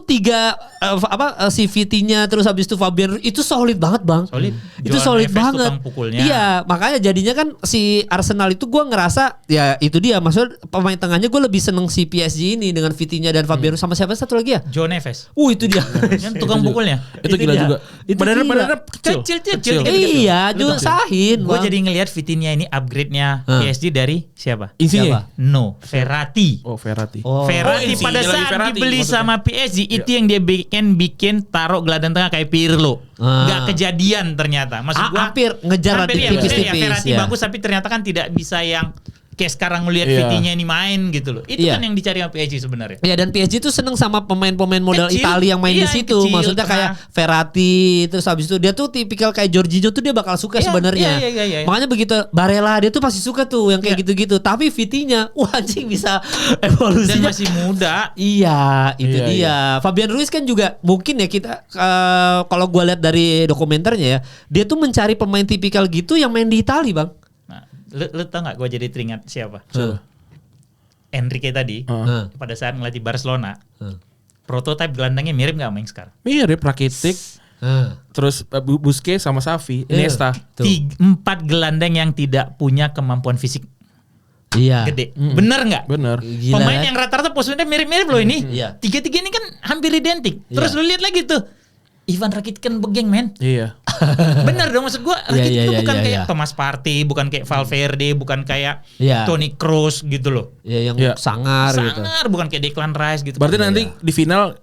Speaker 3: si Vitinha terus habis itu Fabian itu solid banget, Bang.
Speaker 1: Solid.
Speaker 3: Itu
Speaker 1: Joao
Speaker 3: solid
Speaker 1: Neves
Speaker 3: banget.
Speaker 1: tukang pukulnya.
Speaker 3: Iya, makanya jadinya kan si Arsenal itu gua ngerasa ya itu dia, maksudnya pemain tengahnya gue lebih seneng si PSG ini dengan Vitinha dan Fabian sama siapa satu lagi ya?
Speaker 1: Joao Neves.
Speaker 3: Itu dia.
Speaker 1: Kan tukang pukulnya.
Speaker 2: Itu gila
Speaker 3: dia.
Speaker 2: juga.
Speaker 3: Itu
Speaker 2: Badannya kecil.
Speaker 1: Kecil.
Speaker 3: Iya, Jun Sahin.
Speaker 1: Gue
Speaker 3: Bang.
Speaker 1: jadi ngelihat Vitinha ini upgrade-nya PSG dari siapa?
Speaker 2: Insigne.
Speaker 3: Siapa?
Speaker 1: No, Verratti.
Speaker 2: Oh, Verratti.
Speaker 3: Oh.
Speaker 1: Verratti
Speaker 2: Insigne
Speaker 1: pada
Speaker 2: lagi
Speaker 1: saat
Speaker 2: Verratti,
Speaker 1: dibeli
Speaker 2: maksudnya.
Speaker 1: sama PSG itu yang dia bikin taruh gelandang tengah kayak Pirlo. Nggak kejadian ternyata. Maksud gua
Speaker 3: Hampir ngejar
Speaker 1: hampir ya,
Speaker 3: tipis-tipis.
Speaker 1: maksudnya ya, Verratti
Speaker 3: ya.
Speaker 1: bagus tapi ternyata kan tidak bisa yang kayak sekarang ngelihat
Speaker 2: Iya.
Speaker 1: Vitinha ini main gitu loh. Itu
Speaker 3: Iya.
Speaker 1: kan yang dicari sama PSG sebenarnya.
Speaker 3: Ya, dan PSG tuh seneng sama pemain-pemain modal
Speaker 1: Kecil.
Speaker 3: Italia yang main
Speaker 1: Iya,
Speaker 3: di situ.
Speaker 1: kecil,
Speaker 3: Maksudnya
Speaker 1: tengah.
Speaker 3: kayak Verratti, terus habis itu dia tuh tipikal kayak Jorginho tuh dia bakal suka
Speaker 1: Iya,
Speaker 3: sebenarnya.
Speaker 1: iya.
Speaker 3: Makanya begitu Barella dia tuh pasti suka tuh yang kayak
Speaker 1: Iya.
Speaker 3: gitu-gitu. Tapi Vitinha, wah anjing bisa
Speaker 1: Dan
Speaker 3: evolusinya.
Speaker 1: masih muda.
Speaker 3: Iya, itu
Speaker 2: Iya,
Speaker 3: dia. Fabian Ruiz kan juga mungkin ya kita kalau gua lihat dari dokumenternya ya, dia tuh mencari pemain tipikal gitu yang main di Italia, Bang.
Speaker 1: Nah, lu tau gak gue jadi teringat siapa?
Speaker 3: Coba.
Speaker 1: Enrique tadi pada saat ngelatih Barcelona, prototipe gelandangnya mirip gak sama yang sekarang?
Speaker 2: Mirip Rakitic, terus Busquets sama Xavi, Iniesta.
Speaker 3: Tuh.
Speaker 1: 4 gelandang yang tidak punya kemampuan fisik
Speaker 3: Iya.
Speaker 1: gede. Bener nggak?
Speaker 2: Bener.
Speaker 3: Gila,
Speaker 1: Pemain
Speaker 3: kan?
Speaker 1: yang rata-rata posisinya mirip-mirip loh ini.
Speaker 3: Iya.
Speaker 1: Tiga-tiga ini kan hampir identik. Terus
Speaker 3: Iya.
Speaker 1: lu lihat lagi tuh. Ivan Rakitic kan begeng men.
Speaker 2: Iya.
Speaker 1: Bener dong maksud gua. Rakitic
Speaker 3: Iya,
Speaker 1: itu
Speaker 3: iya,
Speaker 1: bukan
Speaker 3: iya,
Speaker 1: kayak
Speaker 3: iya.
Speaker 1: Thomas Partey, bukan kayak Valverde, bukan kayak
Speaker 3: Iya.
Speaker 1: Toni Kroos gitu loh.
Speaker 3: Ya yang
Speaker 2: Iya.
Speaker 3: sangar gitu.
Speaker 1: Sangar, bukan kayak Declan Rice gitu.
Speaker 2: Berarti nanti di final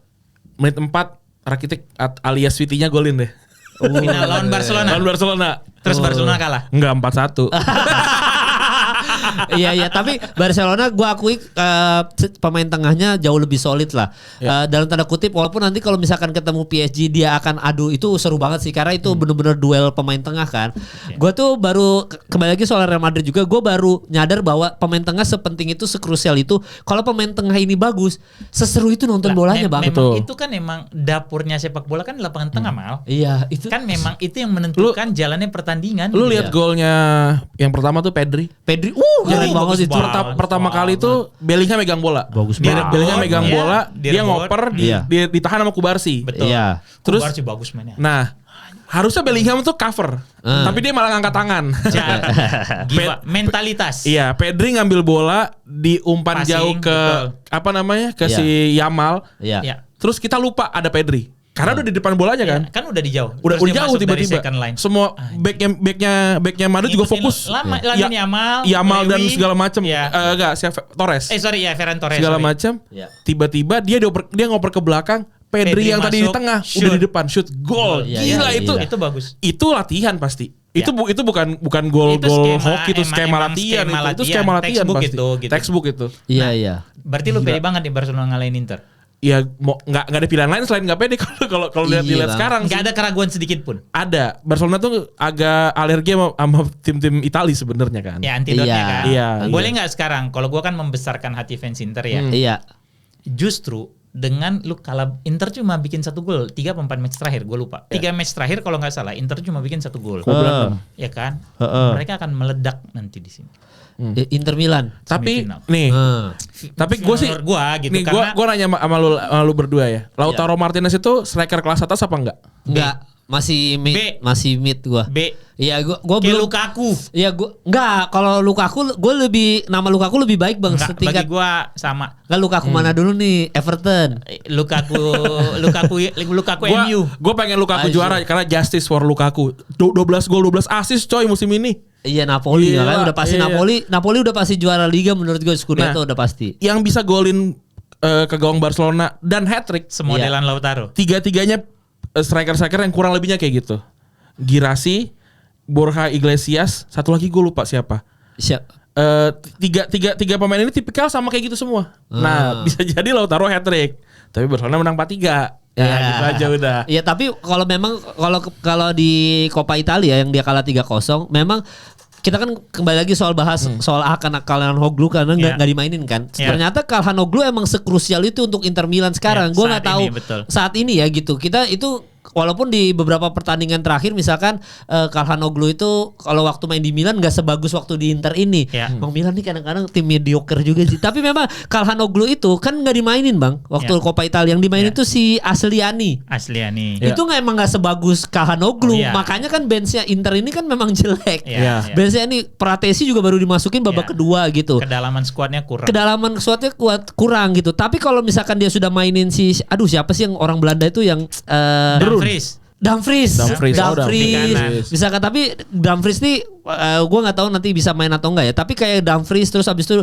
Speaker 2: menit 4 Rakitic alias Vitinha golin deh.
Speaker 1: Final lawan Barcelona.
Speaker 2: Lawan Barcelona.
Speaker 1: Terus Barcelona kalah.
Speaker 2: Enggak 4-1.
Speaker 3: Iya, tapi Barcelona gua akui pemain tengahnya jauh lebih solid lah. Dalam tanda kutip, walaupun nanti kalau misalkan ketemu PSG dia akan adu, itu seru banget sih karena itu bener-bener duel pemain tengah kan. Gua tuh baru kembali lagi soal Real Madrid juga, gua baru nyadar bahwa pemain tengah sepenting itu, sekrusial itu. Kalau pemain tengah ini bagus, seseru itu nonton bolanya, Bang.
Speaker 1: Memang
Speaker 2: Betul.
Speaker 1: itu kan emang dapurnya sepak bola kan di lapangan tengah Mal.
Speaker 3: Iya, itu
Speaker 1: Kan memang itu yang menentukan jalannya pertandingan.
Speaker 2: Lu
Speaker 1: gitu.
Speaker 2: lihat golnya yang pertama tuh Pedri.
Speaker 3: Pedri, keren banget
Speaker 1: bagus
Speaker 3: itu.
Speaker 1: banget.
Speaker 2: Pertama kali tuh Bellingham megang bola.
Speaker 3: Bagus
Speaker 1: banget.
Speaker 2: Bellingham megang
Speaker 1: Iya,
Speaker 2: bola,
Speaker 1: dia
Speaker 2: dia
Speaker 1: rebut.
Speaker 2: ngoper,
Speaker 3: Iya.
Speaker 2: dia ditahan sama Kubarsi.
Speaker 1: Betul.
Speaker 3: Iya.
Speaker 2: Terus-
Speaker 1: Kubar sih bagus mainnya.
Speaker 2: Nah, harusnya Bellingham tuh cover, tapi dia malah ngangkat tangan.
Speaker 1: Gila, mentalitas.
Speaker 2: Iya, Pedri ngambil bola diumpan
Speaker 1: Passing,
Speaker 2: jauh ke
Speaker 1: betul.
Speaker 2: apa namanya? Ke
Speaker 3: Iya.
Speaker 2: si Yamal.
Speaker 3: Iya.
Speaker 1: Ya.
Speaker 2: Terus kita lupa ada Pedri. Karena udah di depan bolanya kan.
Speaker 1: Kan udah di jauh.
Speaker 2: Udah
Speaker 1: Terus dia
Speaker 2: jauh
Speaker 1: masuk dari
Speaker 2: tiba-tiba.
Speaker 1: second line.
Speaker 2: Semua backnya Madrid juga
Speaker 1: Ngikutin
Speaker 2: fokus.
Speaker 1: Lama,
Speaker 2: Ya,
Speaker 1: Lamine Yamal,
Speaker 2: Yamal dan
Speaker 1: Lewy.
Speaker 2: segala macam.
Speaker 1: Iya.
Speaker 2: Enggak, siapa? Torres.
Speaker 1: Sorry ya, Ferran Torres.
Speaker 2: Segala
Speaker 1: sorry.
Speaker 2: macam.
Speaker 3: Iya.
Speaker 2: Tiba-tiba dia ngoper ke belakang. Pedri yang tadi di
Speaker 1: masuk,
Speaker 2: tengah
Speaker 1: shoot.
Speaker 2: udah di depan shoot gol.
Speaker 3: Iya,
Speaker 2: Gila
Speaker 3: iya,
Speaker 2: itu.
Speaker 3: iya.
Speaker 1: Itu bagus.
Speaker 2: Itu latihan pasti.
Speaker 1: Ya.
Speaker 2: Itu bukan gol-gol hoki, itu skema
Speaker 1: emang
Speaker 2: latihan
Speaker 1: skema
Speaker 2: itu skema latihan
Speaker 1: textbook
Speaker 2: pasti.
Speaker 1: itu, gitu.
Speaker 2: Textbook itu.
Speaker 3: Iya, iya.
Speaker 1: Berarti lu pede banget nih Barcelona ngalahin Inter.
Speaker 2: Ya mau nggak ada pilihan lain selain nggak pede kalau
Speaker 3: Iya,
Speaker 2: dilihat
Speaker 3: Bang.
Speaker 2: sekarang
Speaker 1: Nggak
Speaker 2: sih.
Speaker 1: ada keraguan sedikit pun.
Speaker 2: Ada. Barcelona tuh agak alergi sama tim-tim Italia sebenarnya kan.
Speaker 1: Ya antidotnya
Speaker 3: Iya.
Speaker 1: kan.
Speaker 2: Iya,
Speaker 1: Boleh
Speaker 2: iya.
Speaker 1: nggak sekarang? Kalau gua kan membesarkan hati fans Inter ya.
Speaker 3: Iya.
Speaker 1: Justru dengan lu kalah Inter cuma bikin 1 gol 3 apa 4 match terakhir gue lupa 3 match terakhir kalau nggak salah Inter cuma bikin 1 gol ya kan mereka akan meledak nanti di sini.
Speaker 3: Inter Milan.
Speaker 2: Tapi
Speaker 1: Semifinal.
Speaker 2: nih, tapi gue sih
Speaker 1: Menurut gua gitu
Speaker 2: nih
Speaker 1: karena
Speaker 2: gue nanya sama lu berdua ya. Lautaro Martinez itu striker kelas atas apa enggak?
Speaker 3: Enggak, masih mid,
Speaker 1: B.
Speaker 3: masih mid gua.
Speaker 1: B
Speaker 3: Iya, gua
Speaker 1: kayak
Speaker 3: belum.
Speaker 1: Lukaku.
Speaker 3: Iya, gua enggak, kalau Lukaku gua nama Lukaku lebih baik, Bang,
Speaker 1: Enggak, bagi
Speaker 3: setingkat.
Speaker 1: gua sama.
Speaker 3: Enggak, Lukaku mana dulu nih? Everton.
Speaker 1: Lukaku MU.
Speaker 2: Gue pengen Lukaku
Speaker 3: Ayo.
Speaker 2: juara karena justice for Lukaku. 12 gol 12 assist coy musim ini.
Speaker 3: Iya, Napoli
Speaker 2: Gila,
Speaker 3: kan udah pasti
Speaker 2: iya.
Speaker 3: Napoli udah pasti juara liga menurut gua, Scudetto udah pasti.
Speaker 2: Yang bisa golin ke gawang Barcelona dan hat-trick.
Speaker 1: Semodelan Lautaro.
Speaker 2: Tiga-tiganya striker-striker yang kurang lebihnya kayak gitu. Girassi, Borja Iglesias, satu lagi gue lupa siapa. Tiga pemain ini tipikal sama kayak gitu semua. Nah, bisa jadi Lautaro hat-trick. Tapi Barcelona menang 4-3. Ya, gitu aja udah.
Speaker 3: Iya, tapi kalau memang kalau di Coppa Italia yang dia kalah 3-0, memang kita kan kembali lagi soal bahas soal akan Calhanoglu karena nggak dimainin kan. Ternyata Calhanoglu emang sekrusial itu untuk Inter Milan sekarang. Gue nggak tahu
Speaker 1: ini, betul.
Speaker 3: saat ini ya gitu. Kita itu walaupun di beberapa pertandingan terakhir misalkan Calhanoglu itu kalau waktu main di Milan gak sebagus waktu di Inter ini. Bang Milan nih kadang-kadang tim mediocre juga sih. Tapi memang Calhanoglu itu kan gak dimainin Bang. Waktu Coppa Italia yang dimainin itu si Asliani. Itu emang gak sebagus Calhanoglu. Makanya kan benchnya Inter ini kan memang jelek. Benchnya ini Pratesi juga baru dimasukin babak kedua gitu.
Speaker 1: Kedalaman skuadnya
Speaker 3: kurang gitu. Tapi kalau misalkan dia sudah mainin siapa sih yang orang Belanda itu yang Dumfries. Misalkan tapi Dumfries nih gue nggak tahu nanti bisa main atau enggak ya. Tapi kayak Dumfries terus habis itu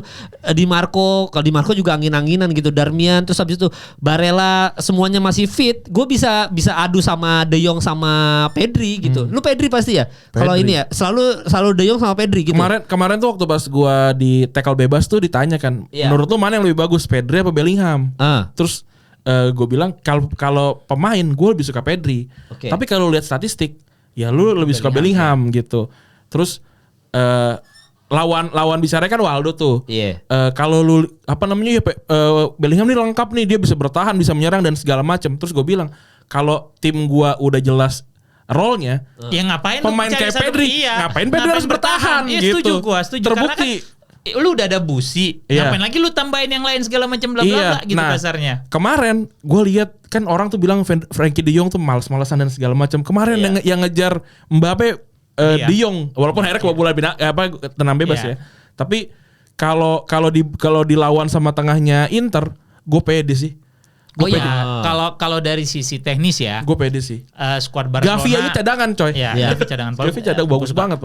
Speaker 3: Di Marco, kalau Di Marco juga angin-anginan gitu. Darmian terus habis itu Barella semuanya masih fit. Gue bisa adu sama De Jong sama Pedri gitu. Lu Pedri pasti ya. Kalau ini ya selalu De Jong sama Pedri gitu.
Speaker 2: Kemarin tuh waktu pas gue di tackle bebas tuh ditanya kan, menurut lu mana yang lebih bagus, Pedri apa Bellingham? Terus gue bilang kalau pemain gue lebih suka Pedri, tapi kalau lihat statistik ya lu lebih suka Bellingham gitu. Terus lawan bicara kan Waldo tuh. Kalau lu Bellingham nih lengkap nih, dia bisa bertahan, bisa menyerang dan segala macam. Terus gue bilang kalau tim gue udah jelas role-nya,
Speaker 1: ya ngapain
Speaker 2: pemain kayak Pedri, ngapain Pedri harus bertahan gitu.
Speaker 1: Setuju.
Speaker 2: Terbukti.
Speaker 1: Lu udah ada Busi, ngapain lagi lu tambahin yang lain segala macam bla bla gitu kasarnya.
Speaker 2: Kemarin gue lihat kan orang tuh bilang Frankie De Jong tuh malas-malasan dan segala macam. Kemarin yang ngejar Mbappe De Jong, walaupun akhirnya kebobolan tenang bebas ya. Tapi kalau dilawan sama tengahnya Inter, gue pede sih.
Speaker 1: Kalau dari sisi teknis ya,
Speaker 2: gue pede sih.
Speaker 1: Skuad Barcelona.
Speaker 2: Gavi aja cadangan coy.
Speaker 1: Gavi cadangan.
Speaker 2: Gavi cadangan bagus banget.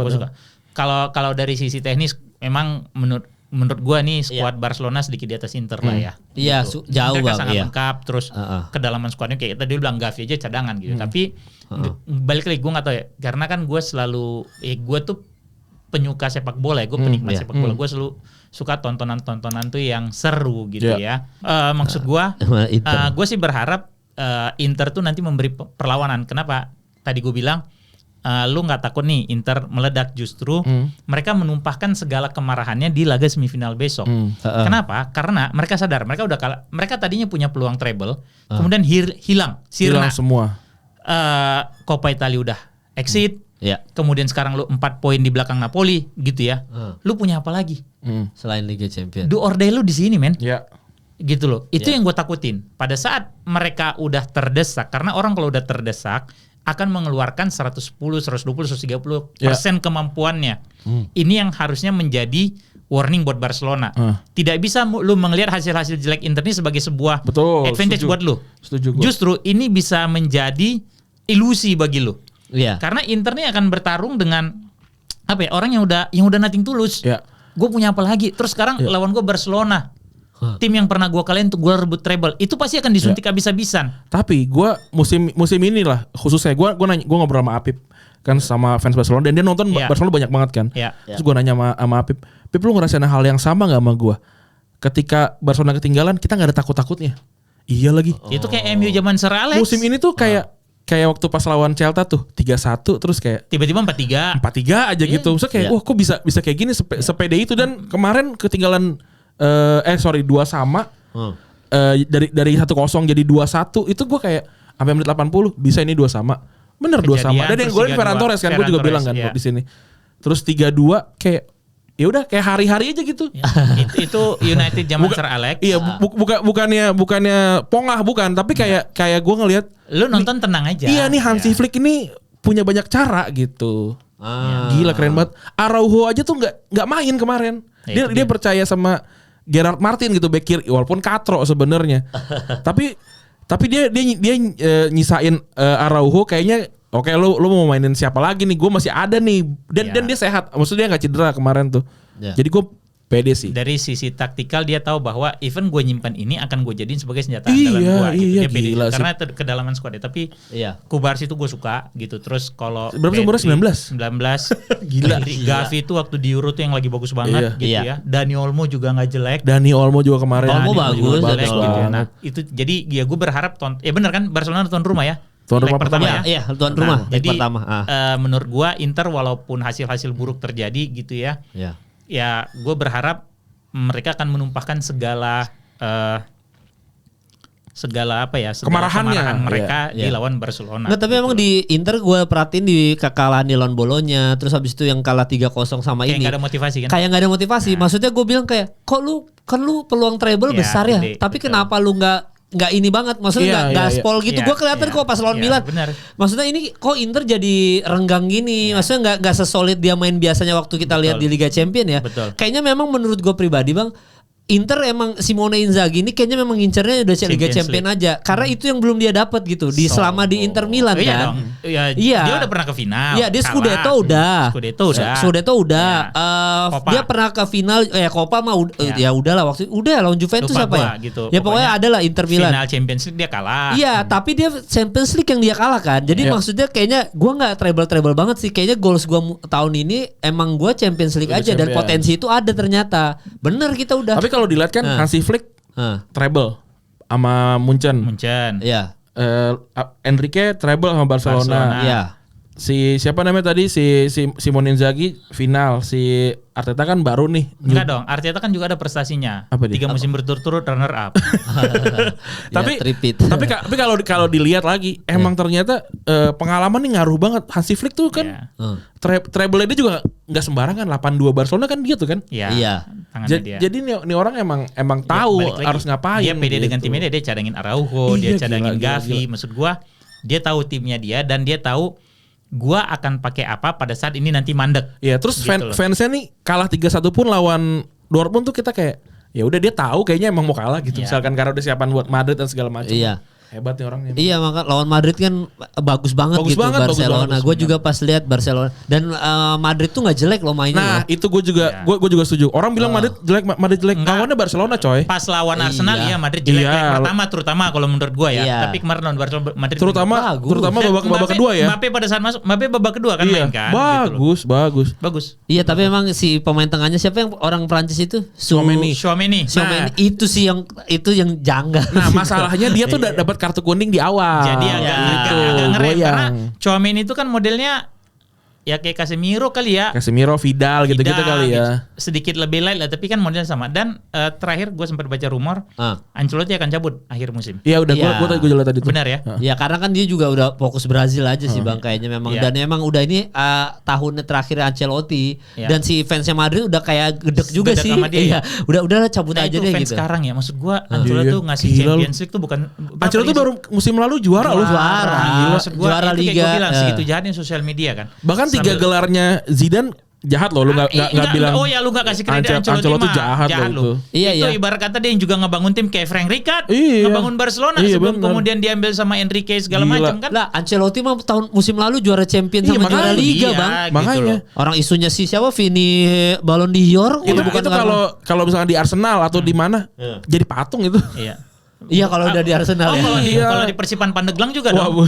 Speaker 1: Kalau dari sisi teknis memang menurut gua nih skuad Barcelona sedikit di atas Inter lah ya.
Speaker 3: Iya, jauh Bang.
Speaker 1: Sangat lengkap, terus kedalaman skuadnya kayak tadi bilang Gavi aja cadangan gitu. Tapi balik lagi gua enggak tahu ya, karena kan gua selalu gua tuh penyuka sepak bola ya, gua penikmat sepak bola. Gua selalu suka tontonan-tontonan tuh yang seru gitu ya. Maksud gua gua sih berharap Inter tuh nanti memberi perlawanan. Kenapa? Tadi gua bilang lu nggak takut nih Inter meledak, justru mereka menumpahkan segala kemarahannya di laga semifinal besok. Kenapa? Karena mereka sadar mereka udah kalah. Mereka tadinya punya peluang treble, kemudian hilang
Speaker 2: semua.
Speaker 1: Coppa Italia udah exit. Kemudian sekarang lu 4 poin di belakang Napoli gitu ya. Lu punya apa lagi?
Speaker 3: Selain Liga Champions.
Speaker 1: Do or die lu di sini, men. Gitu loh. Itu yang gue takutin. Pada saat mereka udah terdesak, karena orang kalau udah terdesak akan mengeluarkan 110, 120, 130% kemampuannya. Ini yang harusnya menjadi warning buat Barcelona. Tidak bisa lu melihat hasil-hasil jelek Inter ini sebagai sebuah advantage buat lu. Justru ini bisa menjadi ilusi bagi lu. Karena Inter ini akan bertarung dengan orang yang udah nothing tulus. Gue punya apa lagi? Terus sekarang lawan gue Barcelona. Tim yang pernah gue kalahin untuk gue rebut treble, itu pasti akan disuntik habis-habisan. Tapi
Speaker 2: gue musim ini lah khususnya gue ngobrol sama Apip kan, sama fans Barcelona, dan dia nonton Barcelona banyak banget kan. Terus gue nanya sama Apip, lu ngerasain hal yang sama nggak sama gue? Ketika Barcelona ketinggalan, kita nggak ada takut-takutnya. Iya lagi.
Speaker 1: Itu kayak MU zaman Sir Alex.
Speaker 2: Musim ini tuh kayak waktu pas lawan Celta tuh 3-1 terus kayak
Speaker 1: tiba-tiba 4-3
Speaker 2: aja gitu. Maksudnya kayak wah kok bisa kayak gini sepede itu. Dan kemarin ketinggalan 2-0 dari 1-0 jadi 2-1, itu gue kayak sampai menit 80 bisa ini 2-2. Bener 2-2. Dan yang golin Ferran Torres kan, gue juga bilang kan di sini. Terus 3-2 kayak ya udah kayak hari-hari aja gitu.
Speaker 1: Itu United zaman Sir Alex.
Speaker 2: Iya, bukannya pongah bukan, tapi kayak gue ngelihat
Speaker 1: lu nonton tenang aja.
Speaker 2: Iya nih Hansi Flick ini punya banyak cara gitu. Gila keren banget. Araujo aja tuh nggak main kemarin. Dia percaya sama Gerard Martin gitu, back kiri, walaupun katro sebenarnya. tapi dia nyisain Araujo kayaknya oke, lu mau mainin siapa lagi nih? Gue masih ada nih. Dan dia sehat. Maksudnya dia nggak cedera kemarin tuh. Jadi gue pede sih.
Speaker 1: Dari sisi taktikal dia tahu bahwa even gue nyimpan ini akan gue jadiin sebagai senjata andalan gue. Dia pede. Karena kedalaman squad ya. Tapi Kubars itu gue suka gitu. Terus kalau
Speaker 2: berapa umurnya? 19.
Speaker 1: Gila. Gavi itu waktu di Euro tuh yang lagi bagus banget gitu ya. Dani Olmo juga nggak jelek.
Speaker 2: Dani Olmo juga kemarin.
Speaker 3: Olmo bagus.
Speaker 1: Jelek gitu. Nah itu jadi ya gue berharap benar kan Barcelona tuan rumah ya.
Speaker 2: Tuan rumah
Speaker 1: pertama ya.
Speaker 3: Iya, tuan rumah.
Speaker 1: Jadi
Speaker 3: pertama.
Speaker 1: Menurut gua Inter walaupun hasil-hasil buruk terjadi gitu ya. Ya, gua berharap mereka akan menumpahkan segala segala apa ya, segala
Speaker 2: Kemarahannya,
Speaker 1: kemarahan mereka
Speaker 3: iya.
Speaker 1: di lawan Barcelona.
Speaker 3: Nggak, tapi
Speaker 1: gitu.
Speaker 3: emang di Inter gue perhatiin di kekalahan di lawan Bolonya, terus habis itu yang kalah 3-0 sama
Speaker 1: kayak
Speaker 3: ini.
Speaker 1: nggak ada motivasi kan?
Speaker 3: Kayak nggak ada motivasi. Maksudnya gue bilang kayak, kok lu peluang treble
Speaker 1: Iya,
Speaker 3: besar ya,
Speaker 1: gede,
Speaker 3: tapi
Speaker 1: betul.
Speaker 3: kenapa lu nggak ini banget, maksudnya
Speaker 2: Iya,
Speaker 3: nggak
Speaker 2: iya,
Speaker 3: gaspol gitu.
Speaker 1: iya.
Speaker 3: Gue kelihatan
Speaker 1: Iya,
Speaker 3: kok pas lawan
Speaker 1: iya,
Speaker 3: Milan.
Speaker 1: benar.
Speaker 3: Maksudnya ini kok Inter jadi renggang gini, maksudnya nggak sesolid dia main biasanya waktu kita lihat di Liga Champion ya.
Speaker 1: Betul.
Speaker 3: Kayaknya memang menurut gue pribadi bang, Inter emang Simone Inzaghi ini kayaknya memang ngincernya udah Liga
Speaker 1: Champions
Speaker 3: Champion aja, karena itu yang belum dia dapat gitu di selama di Inter Milan
Speaker 1: Iya
Speaker 3: kan.
Speaker 1: dong. Iya,
Speaker 3: Iya.
Speaker 1: dia udah pernah ke final.
Speaker 3: Iya, dia
Speaker 1: kalah.
Speaker 3: Scudetto udah.
Speaker 1: Scudetto udah.
Speaker 3: Eh,
Speaker 1: Copa.
Speaker 3: dia pernah ke final Copa mah ya udahlah waktu udah lawan Juventus
Speaker 1: Lupa
Speaker 3: apa
Speaker 1: gua,
Speaker 3: ya?
Speaker 1: gitu.
Speaker 3: Ya pokoknya ada lah Inter Milan.
Speaker 1: Final Champions League dia kalah.
Speaker 3: Iya, tapi dia Champions League yang dia kalah kan. Jadi
Speaker 2: Iya.
Speaker 3: maksudnya kayaknya gua nggak treble banget sih. Kayaknya goals gua tahun ini emang gua Champions League
Speaker 2: Udah
Speaker 3: aja dan
Speaker 2: Champions.
Speaker 3: potensi itu ada ternyata. Bener kita udah.
Speaker 2: Tapi kalau dilihat kan Hansi Flick
Speaker 3: Hah,
Speaker 2: treble sama Munchen.
Speaker 1: Munchen.
Speaker 3: iya.
Speaker 2: Enrique treble sama Barcelona.
Speaker 1: Barcelona.
Speaker 3: Iya.
Speaker 2: Si siapa namanya tadi si Simone Inzaghi final, si Arteta kan baru nih.
Speaker 1: Enggak dong, Arteta kan juga ada prestasinya.
Speaker 2: Apa dia?
Speaker 1: 3 musim berturut-turut runner up.
Speaker 2: Tapi
Speaker 3: Ya, tripit.
Speaker 2: tapi kalau dilihat lagi emang ternyata pengalaman nih ngaruh banget. Hansi Flick tuh kan
Speaker 1: Iya.
Speaker 2: treble dia juga nggak sembarangan. 8-2 Barcelona kan dia tuh kan.
Speaker 1: Iya.
Speaker 3: Iya.
Speaker 1: Tangannya dia.
Speaker 2: Jadi nih orang emang
Speaker 1: Ya,
Speaker 2: tahu
Speaker 1: balik lagi,
Speaker 2: harus ngapain.
Speaker 1: Dia pede dengan
Speaker 2: gitu.
Speaker 1: timnya, dia cadangin Araujo,
Speaker 2: Iya,
Speaker 1: dia cadangin
Speaker 2: gila.
Speaker 1: Gavi. Maksud gua, dia tahu timnya dia dan dia tahu gua akan pakai apa pada saat ini nanti mandek.
Speaker 2: Iya, terus
Speaker 1: Gitu loh.
Speaker 2: fansnya nih kalah 3-1 pun lawan Dortmund tuh kita kayak ya udah dia tahu kayaknya emang mau kalah gitu.
Speaker 1: Iya.
Speaker 2: Misalkan karena udah siapan buat Madrid dan segala macam.
Speaker 3: Iya.
Speaker 2: Hebat nih orangnya.
Speaker 3: Iya, maka lawan Madrid kan bagus banget
Speaker 2: Bagus
Speaker 3: gitu
Speaker 2: banget,
Speaker 3: Barcelona.
Speaker 2: bagus
Speaker 3: Gue juga pas lihat Barcelona dan Madrid tuh nggak jelek loh mainnya.
Speaker 2: Nah,
Speaker 3: loh.
Speaker 2: itu gue juga
Speaker 1: Iya.
Speaker 2: gue juga setuju. Orang bilang Madrid jelek
Speaker 1: Enggak.
Speaker 2: lawannya Barcelona coy.
Speaker 1: Pas lawan Arsenal
Speaker 3: Iya.
Speaker 1: iya Madrid jelek
Speaker 2: Iya.
Speaker 1: leg pertama terutama kalau menurut gua ya.
Speaker 3: Iya.
Speaker 1: Tapi kemarin lawan Barcelona Madrid
Speaker 2: Terutama
Speaker 3: Bagus.
Speaker 1: Dan
Speaker 2: babak
Speaker 1: Mbappe-
Speaker 2: kedua ya.
Speaker 1: Mbappe pada saat masuk, Mbappe babak kedua kan
Speaker 2: Iya,
Speaker 1: main kan. Gitu loh.
Speaker 2: bagus.
Speaker 1: Bagus.
Speaker 3: Iya, tapi emang si pemain tengahnya siapa yang orang Prancis itu?
Speaker 1: Tchouaméni.
Speaker 3: Tchouaméni itu sih yang janggal.
Speaker 2: Nah, masalahnya dia tuh dapat kartu kuning di awal.
Speaker 1: Jadi agak
Speaker 2: gitu,
Speaker 1: ngerem karena
Speaker 2: goyang.
Speaker 1: Tchouaméni itu kan modelnya ya kayak Casemiro kali ya.
Speaker 2: Casemiro, Vidal gitu-gitu
Speaker 1: Vidal,
Speaker 2: kali ya.
Speaker 1: gitu. Sedikit lebih light lah, tapi kan modelnya sama. Dan terakhir gue sempat baca rumor Ancelotti akan cabut akhir musim.
Speaker 2: Iya udah
Speaker 3: Iya.
Speaker 2: gue jelas tadi tuh.
Speaker 1: Benar ya?
Speaker 3: Ya karena kan dia juga udah fokus Brazil aja sih bang kayaknya memang.
Speaker 1: Iya.
Speaker 3: Dan emang udah ini tahunnya terakhir Ancelotti.
Speaker 1: Iya.
Speaker 3: Dan si fansnya Madrid udah kayak gedek juga
Speaker 1: Gedek
Speaker 3: sih.
Speaker 1: sama dia,
Speaker 3: Iya. Udah cabut
Speaker 1: Nah
Speaker 3: aja
Speaker 1: itu
Speaker 3: deh
Speaker 1: fans
Speaker 3: gitu.
Speaker 1: sekarang ya. Maksud gue Ancelotti
Speaker 2: Iya.
Speaker 1: tuh ngasih
Speaker 2: Gila lu.
Speaker 1: Champions League tuh bukan
Speaker 2: Ancelotti tuh baru musim lalu juara loh.
Speaker 3: Juara.
Speaker 2: Gila.
Speaker 1: Maksud gua,
Speaker 3: Juara
Speaker 1: itu kayak
Speaker 3: Liga,
Speaker 1: gua bilang
Speaker 3: eh.
Speaker 1: segitu jahatnya sosial media kan.
Speaker 2: Bahkan 3
Speaker 1: Sambil-
Speaker 2: gelarnya Zidane jahat loh, lu nggak bilang.
Speaker 1: Oh ya lu nggak kasih kredit
Speaker 2: Ancelotti
Speaker 1: Ancelotti mah
Speaker 2: jahat loh itu.
Speaker 3: Iya,
Speaker 1: Itu
Speaker 3: iya.
Speaker 1: ibarat kata dia yang juga ngebangun tim kayak Frank Rijkaard,
Speaker 2: Iya.
Speaker 1: ngebangun Barcelona
Speaker 2: Iya,
Speaker 1: sebelum
Speaker 2: bener.
Speaker 1: kemudian diambil sama Enrique segala
Speaker 2: Gila.
Speaker 1: macam kan.
Speaker 3: Lah Ancelotti mah musim lalu juara Champions
Speaker 2: Iya,
Speaker 3: sama juara
Speaker 2: makanya
Speaker 3: Liga
Speaker 1: Iya,
Speaker 3: bang.
Speaker 1: gitu
Speaker 2: Makanya.
Speaker 1: loh.
Speaker 3: Orang isunya si siapa Vini Ballon d'Or
Speaker 2: Itu
Speaker 3: bukan karena-
Speaker 2: kalau misalnya di Arsenal atau di mana jadi patung itu.
Speaker 1: Iya.
Speaker 3: Iya kalau udah di Arsenal
Speaker 1: Oh,
Speaker 3: ya.
Speaker 1: kalau kalau di Persipan Pandeglang juga
Speaker 2: Wah,
Speaker 1: dong.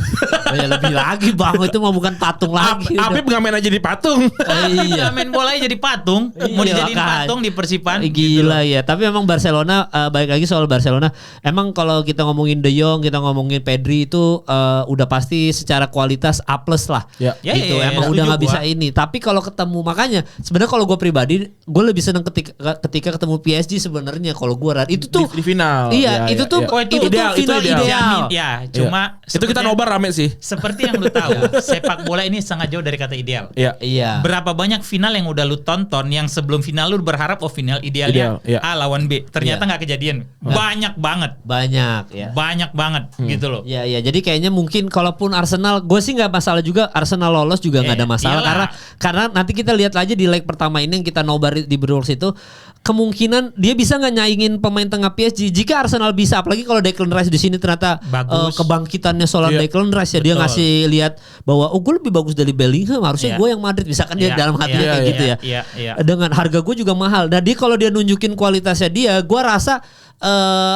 Speaker 3: Ya lebih lagi bang itu mah bukan patung lagi.
Speaker 2: Apip nggak main aja di patung.
Speaker 3: Iya.
Speaker 1: Iya, main bola aja jadi patung. Mau
Speaker 3: Iya,
Speaker 1: dijadiin
Speaker 3: makanya.
Speaker 1: patung di Persipan.
Speaker 3: Gila ya. Tapi memang Barcelona balik lagi soal Barcelona. Emang kalau kita ngomongin De Jong, kita ngomongin Pedri itu udah pasti secara kualitas A+ lah.
Speaker 2: Ya.
Speaker 1: Ya,
Speaker 3: Gitu.
Speaker 1: ya, ya,
Speaker 3: Emang
Speaker 1: setuju
Speaker 3: udah nggak
Speaker 1: gua.
Speaker 3: bisa ini. Tapi kalau ketemu makanya sebenarnya kalau gue pribadi gue lebih seneng ketika ketemu PSG sebenarnya kalau gue itu tuh
Speaker 2: Di final.
Speaker 3: Iya,
Speaker 2: Ya,
Speaker 3: itu
Speaker 2: ya,
Speaker 3: tuh
Speaker 2: ya.
Speaker 1: Oh, itu
Speaker 3: itu
Speaker 2: ideal,
Speaker 3: tuh final
Speaker 2: itu ideal.
Speaker 3: ideal.
Speaker 1: Jamin, ya, cuma
Speaker 2: Itu kita
Speaker 1: seperti-
Speaker 2: nobar rame sih.
Speaker 1: Seperti yang lu tahu, sepak bola ini sangat jauh dari kata ideal.
Speaker 2: Iya.
Speaker 3: Iya.
Speaker 1: Berapa banyak final yang udah lu tonton yang sebelum final lu berharap final idealnya
Speaker 2: Ideal, iya.
Speaker 1: A lawan B. Ternyata
Speaker 3: Iya.
Speaker 1: nggak kejadian. Banyak banget.
Speaker 3: Banyak ya.
Speaker 1: Banyak banget gitu loh.
Speaker 3: Iya iya jadi kayaknya mungkin kalaupun Arsenal gue sih nggak masalah juga Arsenal lolos juga nggak ada masalah
Speaker 1: iyalah.
Speaker 3: karena nanti kita lihat aja di leg pertama ini yang kita nobar di Brewers itu kemungkinan dia bisa nggak nyaingin pemain tengah PSG jika Arsenal bisa apalagi kalau Declan Rice di sini ternyata
Speaker 1: Bagus.
Speaker 3: kebangkitannya soal
Speaker 2: Iya.
Speaker 3: Declan Rice ya dia
Speaker 1: Betul.
Speaker 3: ngasih lihat bahwa gue lebih bagus dari Bellingham harusnya
Speaker 1: Iya.
Speaker 3: gue yang Madrid misalkan dia
Speaker 1: Iya,
Speaker 3: dalam hatinya
Speaker 1: iya,
Speaker 3: kayak
Speaker 2: iya,
Speaker 3: gitu ya
Speaker 1: iya, iya.
Speaker 3: dengan harga gue juga mahal nah dia kalau dia nunjukin kualitasnya dia gue rasa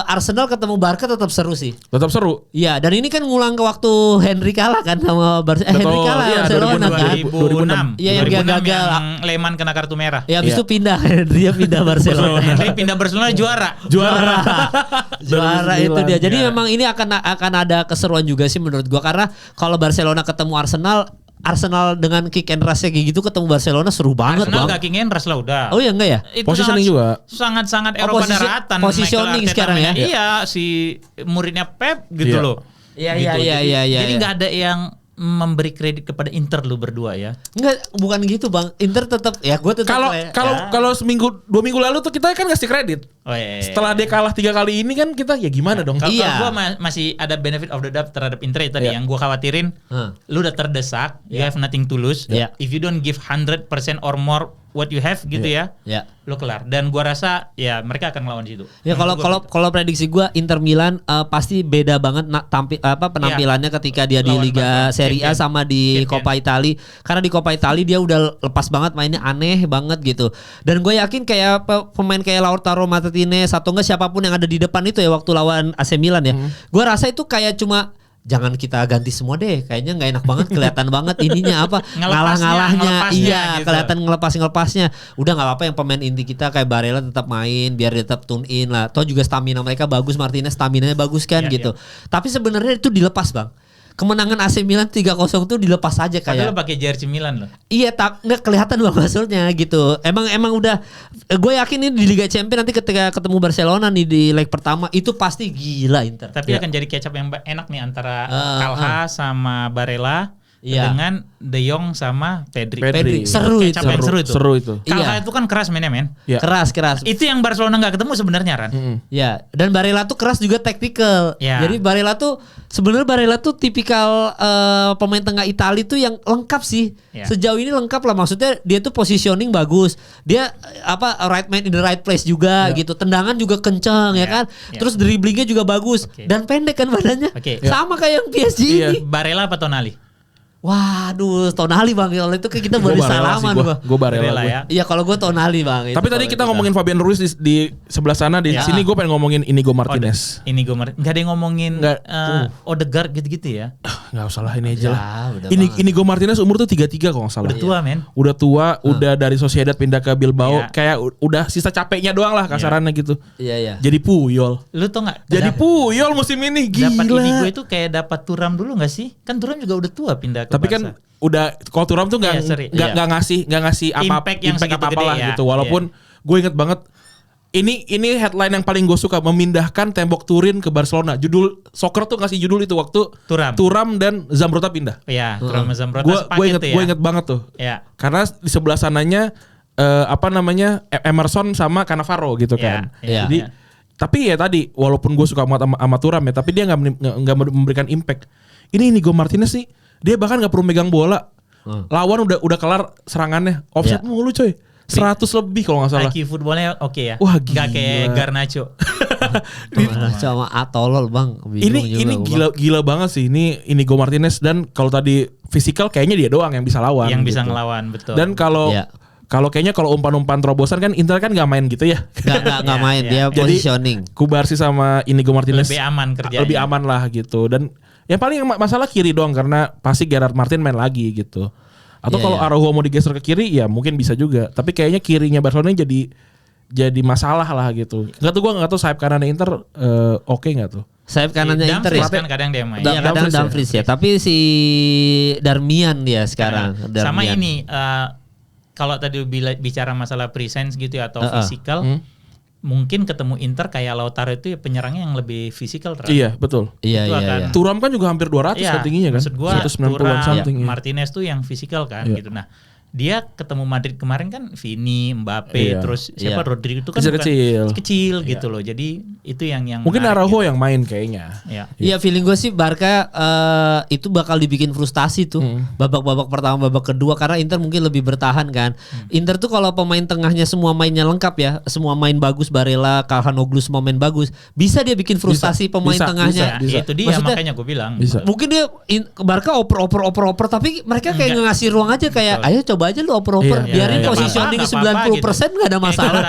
Speaker 3: Arsenal ketemu Barca tetap seru sih.
Speaker 2: Tetap seru.
Speaker 3: Iya, dan ini kan ngulang ke waktu Henry kalah kan sama Henry
Speaker 2: Betul,
Speaker 3: kalah
Speaker 2: iya,
Speaker 3: Barcelona kan.
Speaker 1: 2006.
Speaker 3: Iya, yang dia
Speaker 1: 2006
Speaker 3: gagal.
Speaker 1: yang Lehmann kena kartu merah.
Speaker 3: Ya habis
Speaker 2: Iya.
Speaker 3: itu pindah dia pindah Barcelona.
Speaker 1: Henry pindah Barcelona juara.
Speaker 3: Juara. Juara itu dia. Jadi
Speaker 1: Juara.
Speaker 3: memang ini akan ada keseruan juga sih menurut gua karena kalau Barcelona ketemu Arsenal Arsenal dengan kick and rush kayak gitu ketemu Barcelona seru banget
Speaker 1: Arsenal
Speaker 3: bang.
Speaker 1: gak king and rush lah udah.
Speaker 3: Oh ya enggak ya?
Speaker 1: Itu
Speaker 2: Positioning juga.
Speaker 1: Sangat-sangat Eropa daratan.
Speaker 3: positioning sekarang ya?
Speaker 1: Iya, si muridnya Pep gitu
Speaker 2: Iya.
Speaker 1: loh.
Speaker 3: Iya,
Speaker 1: Gitu.
Speaker 3: iya, iya, iya,
Speaker 1: Jadi
Speaker 3: iya.
Speaker 1: nggak ada yang memberi kredit kepada Inter lu berdua ya.
Speaker 3: Enggak, bukan gitu bang. Inter tetap ya gue tetap
Speaker 2: Kalau seminggu 2 minggu lalu tuh kita kan ngasih kredit.
Speaker 1: Oh iya.
Speaker 2: Setelah dia kalah 3 kali ini kan kita ya gimana dong?
Speaker 1: Kalau
Speaker 3: Iya.
Speaker 1: gue masih ada benefit of the doubt terhadap Inter itu tadi
Speaker 2: Iya.
Speaker 1: yang gue khawatirin. Lu udah terdesak, you have nothing to lose.
Speaker 3: Iya.
Speaker 1: If you don't give 100% or more what you have gitu ya,
Speaker 3: Ya.
Speaker 1: lu kelar. Dan gua rasa ya mereka akan ngelawan situ.
Speaker 3: Ya kalau prediksi gue Inter Milan pasti beda banget penampilannya ketika dia di
Speaker 1: Lawan
Speaker 3: Liga
Speaker 1: Barca.
Speaker 3: Serie A
Speaker 1: Champion.
Speaker 3: sama di
Speaker 1: Champion.
Speaker 3: Coppa Italia. Karena di Coppa Italia dia udah lepas banget mainnya aneh banget gitu. Dan gue yakin kayak pemain kayak Lautaro Martinez atau enggak siapapun yang ada di depan itu ya waktu lawan AC Milan ya. Gue rasa itu kayak cuma jangan kita ganti semua deh. Kayaknya nggak enak banget, kelihatan banget ininya apa ngalah-ngalahnya. Iya,
Speaker 1: gitu.
Speaker 3: kelihatan ngelepasnya. Udah nggak apa-apa yang pemain inti kita kayak Barella tetap main biar dia tetap tune in lah. Toh juga stamina mereka bagus, Martinez staminanya bagus kan
Speaker 1: Iya,
Speaker 3: gitu. Tapi sebenarnya itu dilepas, Bang. Kemenangan AC Milan 3-0 tuh dilepas aja
Speaker 1: Padahal
Speaker 3: kayak.
Speaker 1: pakai jersey Milan loh.
Speaker 3: Iya, nggak kelihatan bang maksudnya gitu. Emang udah. Gue yakin ini di Liga Champions nanti ketika ketemu Barcelona nih di leg pertama itu pasti gila Inter.
Speaker 1: Tapi akan jadi kecap yang enak nih antara Calha sama Barella
Speaker 3: Iya.
Speaker 1: dengan De Jong sama Pedri.
Speaker 3: Pedri. Seru
Speaker 1: Kecap
Speaker 3: itu.
Speaker 1: yang seru itu.
Speaker 2: Seru itu.
Speaker 1: Calha
Speaker 3: Iya.
Speaker 1: itu kan keras mainnya men.
Speaker 2: Ya.
Speaker 3: Keras.
Speaker 1: Itu yang Barcelona nggak ketemu sebenarnya Ran.
Speaker 3: Ya, dan Barella tuh keras juga taktikal.
Speaker 1: Ya.
Speaker 3: Jadi Barella tuh sebenarnya Barella tuh tipikal pemain tengah Italia tuh yang lengkap sih.
Speaker 1: Ya.
Speaker 3: Sejauh ini lengkap lah. Maksudnya dia tuh positioning bagus. Dia right man in the right place juga gitu. Tendangan juga kencang ya kan.
Speaker 1: Ya.
Speaker 3: Terus dribblingnya juga bagus dan pendek kan badannya.
Speaker 1: Oke.
Speaker 3: Sama kayak yang PSG
Speaker 2: Iya.
Speaker 3: ini.
Speaker 1: Barella apa Tonali?
Speaker 3: Waduh, Tonali bang. Kalau itu kan kita
Speaker 2: Gua
Speaker 3: baru
Speaker 2: Barella sih,
Speaker 3: salaman
Speaker 2: gua.
Speaker 3: bang.
Speaker 2: Gua Barella
Speaker 1: Barella
Speaker 2: gua.
Speaker 1: ya.
Speaker 3: Iya kalau gue Tonali bang.
Speaker 2: Tapi tadi kita ngomongin Fabian Ruiz di sebelah sana, di
Speaker 3: Ya.
Speaker 2: sini gue pengen ngomongin Inigo Martinez.
Speaker 1: Inigo Martinez. Nggak ada yang ngomongin
Speaker 2: Nggak.
Speaker 1: Odegaard gitu-gitu ya.
Speaker 2: Nggak usah lah, ini aja lah.
Speaker 3: udah
Speaker 2: Inigo Martinez umur tuh 33 kalau nggak salah.
Speaker 1: Udah tua men.
Speaker 2: Udah tua, udah dari Sociedad pindah ke Bilbao,
Speaker 1: Iya.
Speaker 2: kayak udah sisa capeknya doang lah kasarannya gitu.
Speaker 3: Iya.
Speaker 2: Jadi Puyol.
Speaker 1: Lu tau nggak?
Speaker 2: Jadi Puyol musim ini
Speaker 1: Dapat
Speaker 2: gila.
Speaker 1: Inigo itu kayak dapat Thuram dulu nggak sih? Kan Thuram juga udah tua pindah ke
Speaker 2: Tapi
Speaker 1: Barca.
Speaker 2: kan udah kalau Thuram tuh
Speaker 1: Iya, sorry.
Speaker 2: nggak ngasih apa
Speaker 1: Impact yang segitu
Speaker 2: apa
Speaker 1: gede
Speaker 2: lah
Speaker 1: ya.
Speaker 2: gitu. Walaupun gue inget banget ini headline yang paling gue suka, memindahkan tembok Turin ke Barcelona. Judul soccer tuh ngasih judul itu waktu
Speaker 1: Thuram
Speaker 2: dan Zambrotta pindah.
Speaker 1: Iya, Thuram sama Zambrotta
Speaker 2: Gue
Speaker 1: sepaket tuh ya.
Speaker 2: gue inget banget tuh.
Speaker 1: Ya.
Speaker 2: Karena di sebelah sananya Emerson sama Cannavaro gitu kan.
Speaker 1: Iya,
Speaker 2: Jadi
Speaker 1: iya.
Speaker 2: tapi ya tadi walaupun gue suka sama Thuram ya, tapi dia nggak memberikan impact. Ini Inigo Martinez sih, dia bahkan nggak perlu megang bola. Lawan udah kelar serangannya, offset mulu coy. 100 lebih kalau nggak salah.
Speaker 1: IQ footballnya oke ya.
Speaker 2: Wah,
Speaker 1: Nggak
Speaker 2: gila.
Speaker 1: kayak Garnacho.
Speaker 3: Sama Atolol bang. Bingung
Speaker 2: Ini
Speaker 3: juga, Bang.
Speaker 2: gila banget sih ini Inigo Martinez, dan kalau tadi fisikal kayaknya dia doang yang bisa lawan.
Speaker 1: yang bisa
Speaker 2: gitu.
Speaker 1: ngelawan betul.
Speaker 2: Dan kalau
Speaker 3: Iya.
Speaker 2: kayaknya kalau umpan-umpan terobosan kan Inter kan nggak main gitu ya.
Speaker 3: Nggak
Speaker 1: Ya,
Speaker 3: main
Speaker 1: ya.
Speaker 3: dia
Speaker 2: Jadi
Speaker 3: positioning.
Speaker 2: Kubarsi sama Inigo Martinez
Speaker 1: lebih aman kerjanya.
Speaker 2: lebih aman lah gitu. Dan yang paling masalah kiri doang, karena pasti Gerard Martin main lagi gitu. Atau
Speaker 3: Iya,
Speaker 2: kalau
Speaker 3: iya.
Speaker 2: Araujo mau digeser ke kiri ya mungkin bisa juga. Tapi kayaknya kirinya Barcelona jadi masalah lah gitu. Gue nggak tahu sayap kanannya Inter oke nggak tuh.
Speaker 3: Sayap kanannya Inter ya.
Speaker 1: Dumfries kan kadang dia main.
Speaker 3: Iya kadang
Speaker 2: Dumfries ya?
Speaker 3: Dumfries ya. Tapi si Darmian dia sekarang.
Speaker 1: Sama
Speaker 3: Darmian.
Speaker 1: ini kalau tadi bicara masalah presence gitu ya, atau physical, mungkin ketemu Inter kayak Lautaro itu ya penyerangnya yang lebih fisikal.
Speaker 2: Iya betul.
Speaker 3: Iya
Speaker 1: Itu
Speaker 3: iya.
Speaker 1: akan-
Speaker 3: iya.
Speaker 2: Thuram kan juga hampir 200 kan tingginya kan.
Speaker 1: Maksud gua
Speaker 2: 190-an
Speaker 1: Thuram,
Speaker 2: something. Ya.
Speaker 1: Martinez tuh yang fisikal kan
Speaker 2: Iya.
Speaker 1: gitu. Nah, dia ketemu Madrid kemarin kan Vini, Mbappe,
Speaker 2: Iya.
Speaker 1: terus siapa
Speaker 3: Iya.
Speaker 1: Rodrigo itu kan
Speaker 2: Kecil-kecil.
Speaker 1: kecil gitu loh. Jadi itu yang
Speaker 2: Mungkin
Speaker 1: menarik
Speaker 2: Araujo
Speaker 1: gitu.
Speaker 2: yang main kayaknya.
Speaker 1: Ya.
Speaker 3: Iya feeling gue sih Barca itu bakal dibikin frustasi tuh babak-babak pertama babak kedua karena Inter mungkin lebih bertahan kan. Inter tuh kalau pemain tengahnya semua mainnya lengkap ya, semua main bagus, Barella, Calhanoglu semua main bagus, bisa dia bikin frustasi pemain
Speaker 2: bisa,
Speaker 3: tengahnya.
Speaker 1: Ya, itu dia
Speaker 3: Maksudnya,
Speaker 1: makanya gue bilang.
Speaker 2: Bisa.
Speaker 3: mungkin dia Barca oper tapi mereka kayak
Speaker 1: Enggak.
Speaker 3: ngasih ruang aja kayak ayo coba aja lu oper-oper
Speaker 2: Iya,
Speaker 3: biarin
Speaker 2: iya, iya.
Speaker 3: positioning
Speaker 1: Nggak apa-apa,
Speaker 3: 90% nggak ada masalah.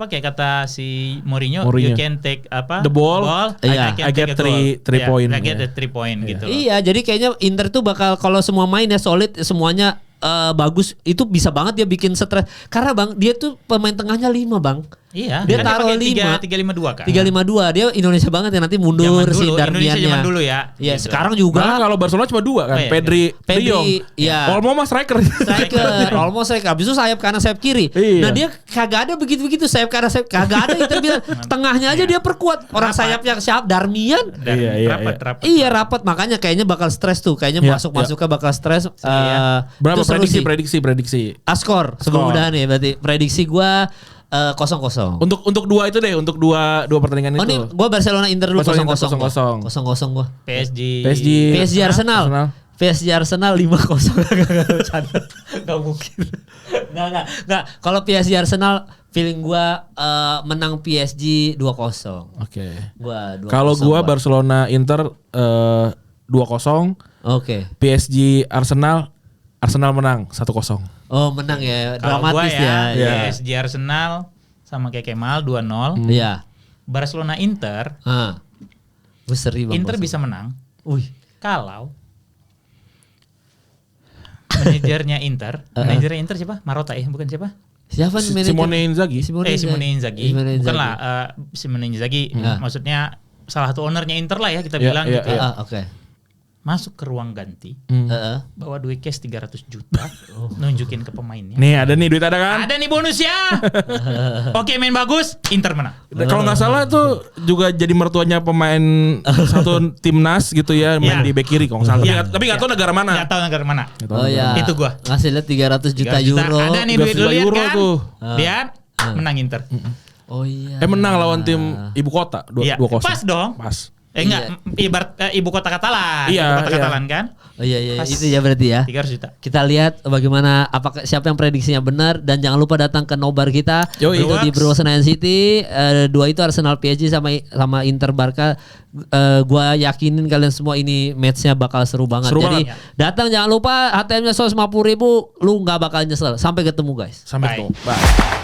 Speaker 1: Kayak kata si Mourinho,
Speaker 2: Mourinho.
Speaker 1: you can take
Speaker 2: The ball,
Speaker 3: Iya.
Speaker 2: I get three point.
Speaker 1: I get
Speaker 2: Iya.
Speaker 1: the 3 point gitu loh.
Speaker 3: Iya, jadi kayaknya Inter tuh bakal kalau semua mainnya solid, semuanya bagus, itu bisa banget dia bikin stres. Karena Bang, dia tuh pemain tengahnya 5 Bang.
Speaker 1: Iya.
Speaker 3: Dia
Speaker 1: kan
Speaker 3: taruh
Speaker 1: pakai
Speaker 3: 5.
Speaker 1: 352 kan.
Speaker 3: 352 dia Indonesia banget ya, nanti mundur si
Speaker 1: Indonesia
Speaker 3: Darmiannya.
Speaker 1: zaman dulu ya.
Speaker 3: Iya,
Speaker 1: Gitu.
Speaker 3: sekarang juga.
Speaker 2: Malah kalau Barcelona cuma 2 kan,
Speaker 1: Oh, iya,
Speaker 2: Pedri, De Jong.
Speaker 3: iya.
Speaker 2: Olmo mah striker.
Speaker 3: Striker, almost striker. Habis itu sayap kanan, sayap kiri.
Speaker 2: Iya.
Speaker 3: Nah dia kagak ada begitu-begitu sayap kanan, sayap kagak ada. Inter bilang tengahnya aja dia perkuat. Orang sayapnya siapa? Darmian.
Speaker 1: Dan
Speaker 2: Iya.
Speaker 1: rapat.
Speaker 3: Iya rapat, makanya kayaknya bakal stres tuh. Kayaknya
Speaker 2: Iya,
Speaker 3: masuk-masuknya bakal stres.
Speaker 2: Berapa
Speaker 3: itu seru sih.
Speaker 2: prediksi?
Speaker 3: Skor semudah nih berarti prediksi gua 0-0.
Speaker 2: Untuk 2 itu deh, untuk dua pertandingan
Speaker 3: Oh
Speaker 2: itu.
Speaker 3: nih gua Barcelona Inter dulu
Speaker 2: Barcelona
Speaker 3: 0-0.
Speaker 2: Inter 0-0.
Speaker 3: 0-0 gua.
Speaker 1: PSG
Speaker 3: Arsenal. PSG Arsenal 5-0. Gak mungkin. Enggak. Kalau PSG Arsenal feeling gua menang PSG 2-0.
Speaker 2: Oke.
Speaker 3: Gua 2-0.
Speaker 2: Kalau gua Barcelona Inter 2-0.
Speaker 3: Oke.
Speaker 2: PSG Arsenal menang 1-0.
Speaker 3: Oh, menang ya.
Speaker 1: Kalau gua
Speaker 3: Dramatis ya.
Speaker 2: Iya.
Speaker 1: PSG Arsenal sama kayak Kemal 2-0.
Speaker 3: Iya.
Speaker 1: Barcelona Inter.
Speaker 3: Gue seri Bang.
Speaker 1: Inter
Speaker 3: Barcelona.
Speaker 1: bisa menang
Speaker 3: Wih.
Speaker 1: kalau manajernya Inter siapa? Marotta ya, bukan siapa?
Speaker 3: Siapa nih manajer?
Speaker 2: Simone Inzaghi.
Speaker 1: Simone Inzaghi.
Speaker 3: Simone Inzaghi.
Speaker 1: Bukanlah Simone Inzaghi. Maksudnya salah satu ownernya Inter lah ya kita
Speaker 2: Iya,
Speaker 1: bilang
Speaker 2: iya,
Speaker 1: gitu.
Speaker 2: iya.
Speaker 3: Oke.
Speaker 1: Masuk ke ruang ganti,
Speaker 3: Heeh.
Speaker 1: bawa duit cash 300 juta, nunjukin ke pemainnya.
Speaker 2: Nih ada nih duit ada kan?
Speaker 1: Ada nih bonusnya. Oke, main bagus, Inter menang.
Speaker 2: Kalau nggak salah tuh juga jadi mertuanya pemain satu timnas gitu ya, main
Speaker 1: Iya.
Speaker 2: di bek kiri kalau nggak salah.
Speaker 1: Iya.
Speaker 2: Tapi nggak tahu negara mana.
Speaker 1: Nggak tahu negara mana.
Speaker 2: Nggak tahu
Speaker 3: Oh
Speaker 2: negara
Speaker 3: ya.
Speaker 2: mana.
Speaker 1: Itu gua.
Speaker 3: Ngasih lihat 300 juta
Speaker 1: 300
Speaker 3: euro.
Speaker 1: Ada nih
Speaker 2: 300
Speaker 1: duit lu
Speaker 2: juta
Speaker 1: lihat
Speaker 2: euro
Speaker 1: kan?
Speaker 2: tuh.
Speaker 1: Lihat, menang Inter.
Speaker 3: Oh iya.
Speaker 2: Menang lawan tim ibu kota
Speaker 1: Iya,
Speaker 2: 2-0.
Speaker 1: pas dong.
Speaker 2: Pas.
Speaker 1: Enggak, ibarat ibu kota Katalan.
Speaker 2: Iya,
Speaker 1: Ibu kota
Speaker 2: iya.
Speaker 1: Katalan kan?
Speaker 3: Oh iya
Speaker 1: Pas.
Speaker 3: itu ya berarti ya.
Speaker 1: 300 juta.
Speaker 3: Kita lihat bagaimana apakah siapa yang prediksinya benar dan jangan lupa datang ke nobar kita
Speaker 2: Yoi.
Speaker 3: itu di Bro Senayan City. 2 itu Arsenal PSG sama Inter Barca. Gua yakinin kalian semua ini matchnya bakal seru banget.
Speaker 2: Seru
Speaker 3: Jadi
Speaker 2: banget.
Speaker 3: datang jangan lupa HTM-nya 150.000, lu nggak bakal nyesel. Sampai ketemu guys.
Speaker 2: Sampai
Speaker 1: Bye.
Speaker 2: ketemu. Bye.